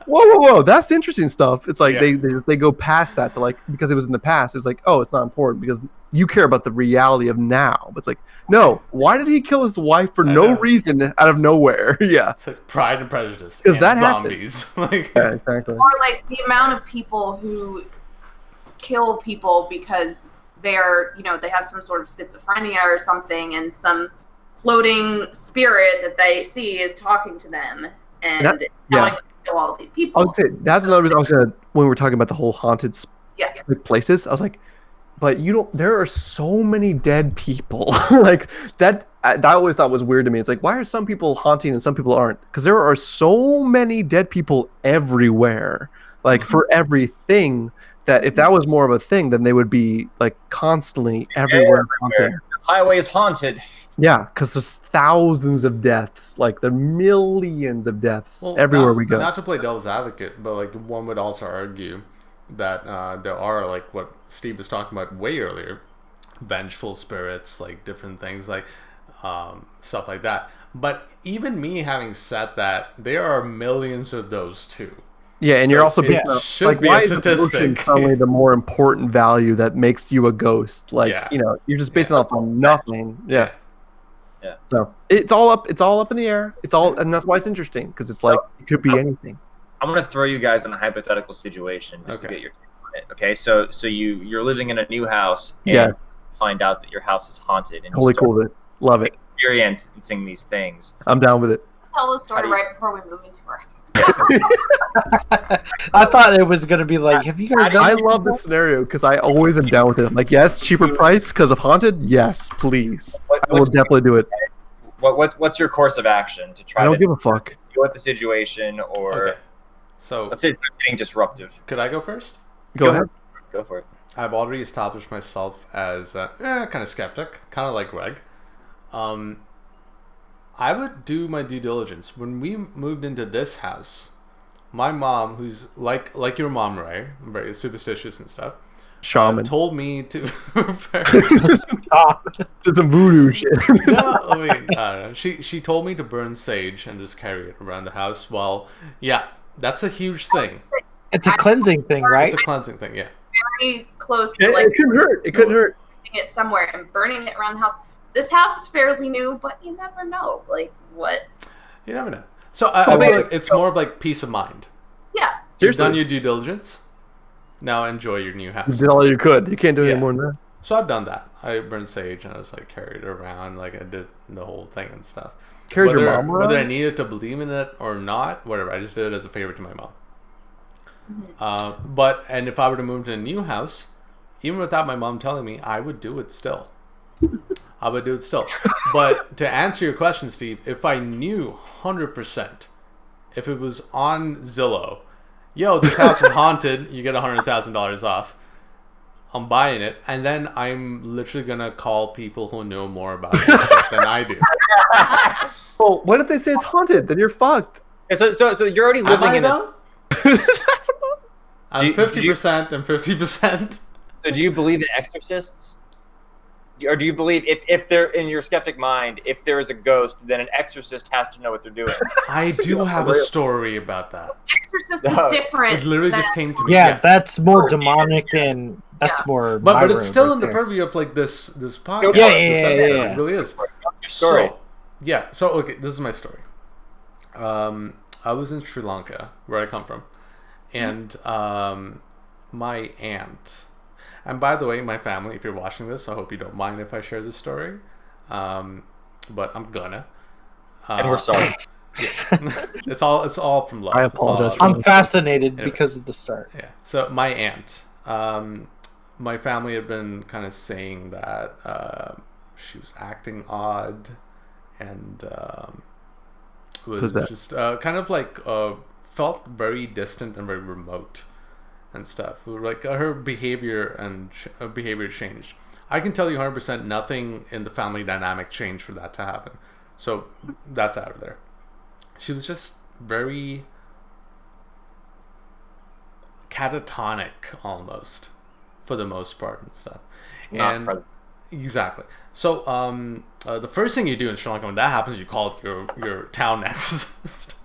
whoa. That's interesting stuff. It's like they go past that to like, because it was in the past, it was like, oh, it's not important because you care about the reality of now. But it's like, no, why did he kill his wife for no reason out of nowhere? Yeah. It's like Pride and Prejudice. Because And that zombies. Like, Yeah, exactly. Or like the amount of people who kill people because they're, they have some sort of schizophrenia or something, and some floating spirit that they see is talking to them and telling them to kill all of these people. I would say that's another reason I was gonna, when we were talking about the whole haunted like, places, I was like, but there are so many dead people. Like that I always thought was weird to me. It's like, why are some people haunting and some people aren't? Because there are so many dead people everywhere, like for everything, that if that was more of a thing, then they would be like constantly everywhere haunted. This highway is haunted. Yeah, because there's thousands of deaths, like the millions of deaths everywhere we go. Not to play devil's advocate, but like one would also argue that there are, like what Steve was talking about way earlier, vengeful spirits, like different things, like stuff like that. But even me having said that, there are millions of those too. Yeah, and So you're also it based on, should like, be why a is emotion statistic. suddenly the more important value that makes you a ghost? Like, Yeah. you're just basing Yeah. off on nothing. Yeah. Yeah. So it's all up in the air. It's all, and that's why it's interesting, because it's like it could be anything. I'm gonna throw you guys in a hypothetical situation just to Okay. get your take on it. Okay, so you're living in a new house and Yeah. you find out that your house is haunted and Totally you start cool with it. Love it. experiencing these things. I'm down with it. Tell the How story do you- right before we move into our. I thought it was gonna be like, have you guys done I this love before? this scenario because I always am down with it. I'm like, yes, cheaper price because of haunted. Yes, please. I will definitely do it. What's your course of action to I try don't to give a fuck. deal with the situation, or Okay. So let's say it's getting disruptive? could I go first? Go ahead. Go for it. I've already established myself as kind of skeptic, kind of like Greg. I would do my due diligence. When we moved into this house, my mom, who's like your mom, Ray, very superstitious and stuff, Shaman. told me to. Did some voodoo shit. No, I mean, I don't know. She told me to burn sage and just carry it around the house. Well, yeah, that's a huge thing. It's a cleansing thing, right? It's a cleansing thing, yeah. Very close to like It couldn't hurt. It couldn't hurt. putting it somewhere and burning it around the house. This house is fairly new, but you never know. Like what? You never know. So I feel like it's more of like peace of mind. Yeah. You've Seriously. done your due diligence. Now enjoy your new You house. did all you could. You can't do any Yeah. more than that. So I've done that. I burned sage and I was like carried it around, like I did the whole thing and stuff. Carried your mom around? Whether I needed to believe in it or not, whatever. I just did it as a favor to my mom. And if I were to move to a new house, even without my mom telling me, I would do it still. I would do it still. But to answer your question, Steve, if I knew 100%, if it was on Zillow, yo, this house is haunted, you get $100,000 off. I'm buying it, and then I'm literally gonna call people who know more about this stuff than I do. Well, what if they say it's haunted? Then you're fucked. So you're already Am living I in a. though? I'm 50% and 50%. So do you believe in exorcists? Or do you believe if they're in your skeptic mind, if there is a ghost, then an exorcist has to know what they're doing? I do have a story about that. Exorcist No. is different. It literally than- just came to me. Yeah, that's more demonic and that's Yeah. more. But my it's road still right in the there. purview of like this podcast. Yeah, this episode. yeah. It really is. Your story. So, yeah. So okay, this is my story. I was in Sri Lanka, where I come from, and my aunt. And by the way, my family, if you're watching this, I hope you don't mind if I share this story. But I'm gonna. And we're sorry. It's all from love. I It's all apologize out for of I'm love. fascinated Anyway. because of the start. Yeah. So my aunt, my family had been kind of saying that she was acting odd, and was Possessed. just kind of like felt very distant and very remote and stuff. Like her behavior and behavior changed. I can tell you 100% nothing in the family dynamic changed for that to happen. So that's out of there. She was just very catatonic almost for the most part and stuff. Not present. Exactly. So the first thing you do in Sri Lanka when that happens, you call your town exorcist.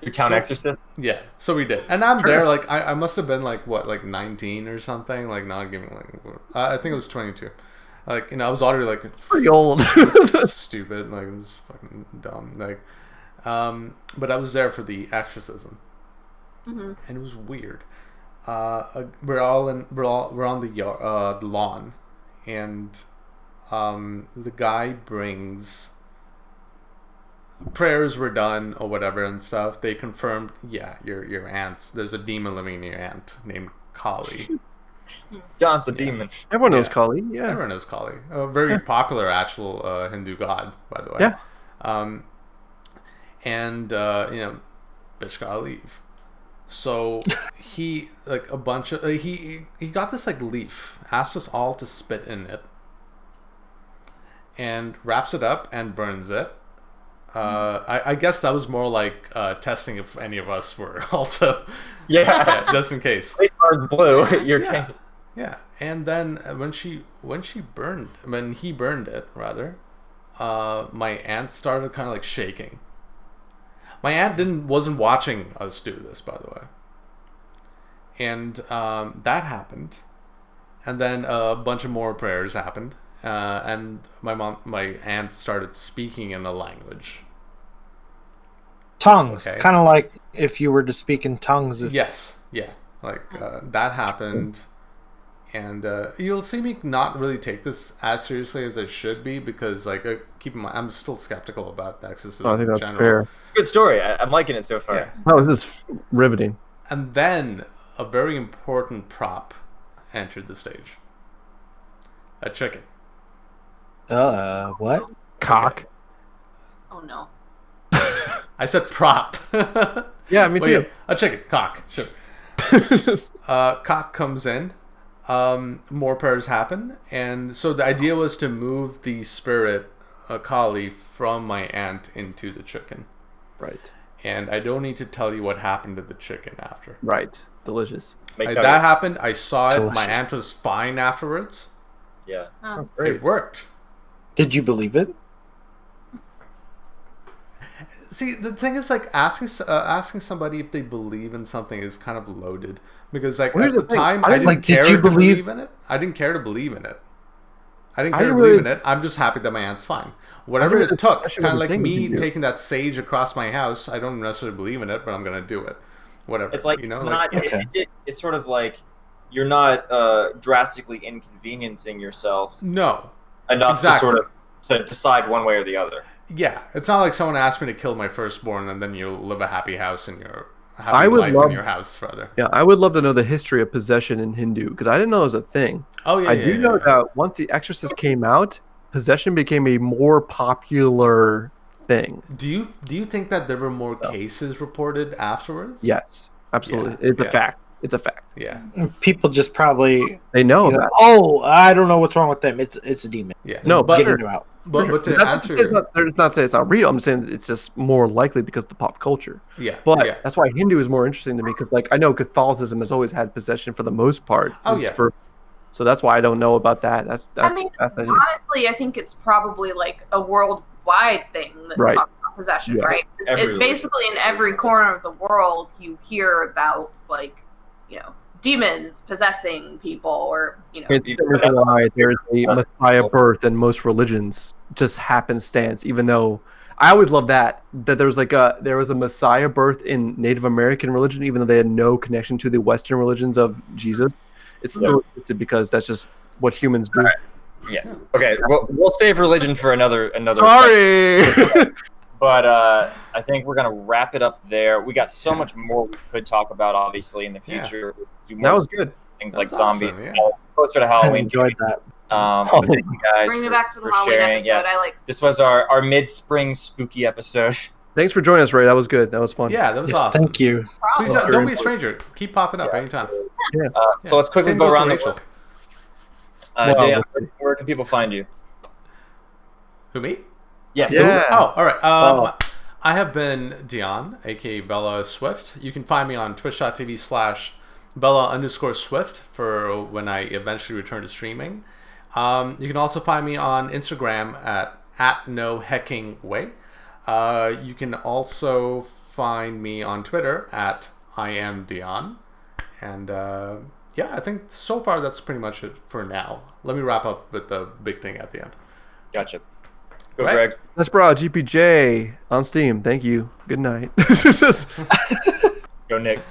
Your town exorcist? Yeah, so we did, and I'm there. Like I must have been like 19 or something. Like not giving I think it was 22. Like I was already like Pretty old. stupid. Like this is fucking dumb. Like, but I was there for the exorcism, and it was weird. We're on the lawn, and the guy brings. Prayers were done or whatever and stuff. They confirmed, yeah, your aunt's. There's a demon living in your aunt named Kali. John's a demon. Everyone knows Yeah. Kali. Yeah. Everyone knows Kali. A very popular actual Hindu god, by the way. Yeah. Bitch gotta leave. So he like a bunch of he got this like leaf, asked us all to spit in it, and wraps it up and burns it. I guess that was more like testing if any of us were also. Yeah. Just in case. Play cards blue. You're Yeah. Yeah. And then when he burned it, rather, my aunt started kind of like shaking. My aunt wasn't watching us do this, by the way. And that happened. And then a bunch of more prayers happened. And my aunt started speaking in a language. Tongues, Okay. kind of like if you were to speak in tongues. Yes, yeah, like that happened, and you'll see me not really take this as seriously as I should be because, like, keep in mind, I'm still skeptical about exorcism. I think in that's general. fair. Good story. I'm liking it so far. Yeah. Oh, this is riveting. And then a very important prop entered the stage. A chicken. What? Cock. Oh no. I said prop. Yeah, me Well, too. yeah, a chicken. Cock. Sure. Cock comes in. More prayers happen, and so the idea was to move the spirit, Kali, from my aunt into the chicken. Right. And I don't need to tell you what happened to the chicken after. Right. Delicious. That happened. I saw it. Delicious. My aunt was fine afterwards. Yeah. Oh. That's great. It worked. Did you believe it? See, the thing is, like, asking somebody if they believe in something is kind of loaded because, like, Well, at here's the the thing. time, I I didn't- didn't like, did care you to believe- believe in it. I didn't care to believe in it. I didn't I care to didn't believe really- in it. I'm just happy that my aunt's fine. Whatever really it took, especially kind of with the like thing me you do. taking that sage across my house. I don't necessarily believe in it, but I'm gonna do it. Whatever. It's like, you know, not, like, it's sort of like you're not drastically inconveniencing yourself no. enough Exactly. to sort of to decide one way or the other. Yeah, it's not like someone asked me to kill my firstborn and then you live a happy house in your happy I would life love- in your house, rather. Yeah, I would love to know the history of possession in Hindu because I didn't know it was a thing. Oh yeah, I yeah, do yeah, know yeah. that once The Exorcist came out, possession became a more popular thing. Do you think that there were more cases reported afterwards? Yes, absolutely. Yeah, It's yeah. a fact. It's a fact. Yeah. People just probably, They know you know, about it. oh, I don't know what's wrong with them. It's a demon. Yeah. No, but sure. Getting you out. but to That's answer it's not saying it's not real. I'm saying it's just more likely because of the pop culture. yeah. But yeah. that's why Hindu is more interesting to me because, like, I know Catholicism has always had possession for the most part. Oh, It's yeah. So that's why I don't know about that. That's mean, fascinating. Honestly, I think it's probably like a worldwide thing that Right. talks about possession, Yeah. right? It's Everywhere. basically in every corner of the world you hear about, like, you know, demons possessing people, or, you know. It's the reason why there's a Messiah birth in most religions, just happenstance. Even though I always love that there was a Messiah birth in Native American religion, even though they had no connection to the Western religions of Jesus. It still existed because that's just what humans do. Yeah. Okay. We'll save religion for another. Sorry. But I think we're gonna wrap it up there. We got so much more we could talk about, obviously, in the future. We'll do more That was good. things like That's zombie. awesome, yeah. Closer to I Halloween. enjoyed that. But thank you guys Bring me for- back to the for Halloween sharing. episode. Yeah. I like. This was our mid-spring spooky episode. Thanks for joining us, Ray. That was good. That was fun. Yeah, that was Yes, awesome. thank you. Please don't be a stranger. Keep popping up anytime. So let's quickly Same go goes for around the Rachel. Wow. Dayaan, where can people find you? Who, me? Yes. Yeah. Oh, all right. Oh. I have been Dayaan, aka Bella Swift. You can find me on twitch.tv/Bella_Swift for when I eventually return to streaming. You can also find me on Instagram at @NoHeckingWay. You can also find me on Twitter at IamDayaan. And yeah, I think so far that's pretty much it for now. Let me wrap up with the big thing at the end. Gotcha. Go, Right. Greg. DesperadoGPJ on Steam. Thank you. Good night. Go, Nick.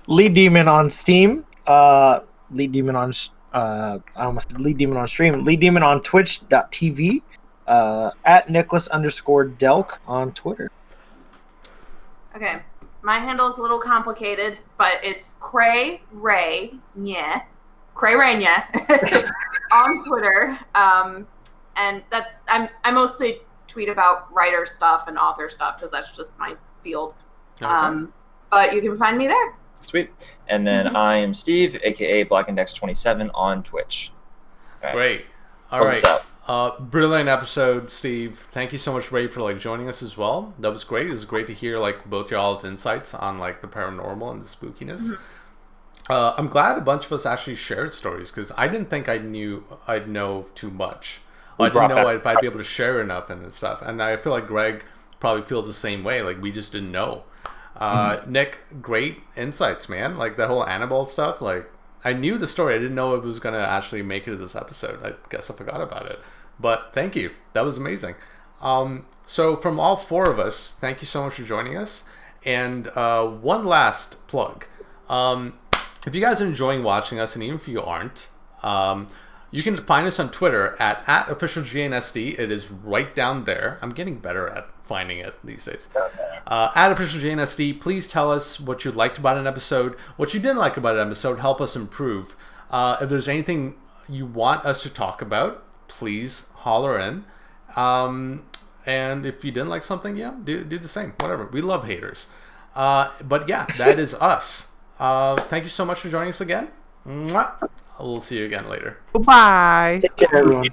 LeetDemon on Steam. LeetDemon on I almost said LeetDemon on stream. LeetDemon on Twitch.tv. At Nicholas_Delk on Twitter. Okay, my handle is a little complicated, but it's Cray Ranya on Twitter. And that's I mostly tweet about writer stuff and author stuff because that's just my field. Okay. But you can find me there. Sweet. And then I am Steve, aka BlackIndex27 on Twitch. All right. Great. All Close right. us out. Brilliant episode, Steve. Thank you so much, Ray, for like joining us as well. That was great. It was great to hear like both y'all's insights on like the paranormal and the spookiness. I'm glad a bunch of us actually shared stories because I didn't think I'd know too much. I didn't know if I'd be able to share enough and stuff. And I feel like Greg probably feels the same way. Like we just didn't know. Nick, great insights, man. Like that whole Annabelle stuff. Like I knew the story. I didn't know it was gonna actually make it to this episode. I guess I forgot about it. But thank you. That was amazing. So from all four of us, thank you so much for joining us. And one last plug. If you guys are enjoying watching us, and even if you aren't, you can find us on Twitter at @officialGNSD. It is right down there. I'm getting better at finding it these days. @officialGNSD. Please tell us what you liked about an episode, what you didn't like about an episode. Help us improve. If there's anything you want us to talk about, please holler in. And if you didn't like something, yeah, do the same. Whatever. We love haters. But yeah, that is us. Thank you so much for joining us again. Mwah. We'll see you again later. Bye. Take care, everyone.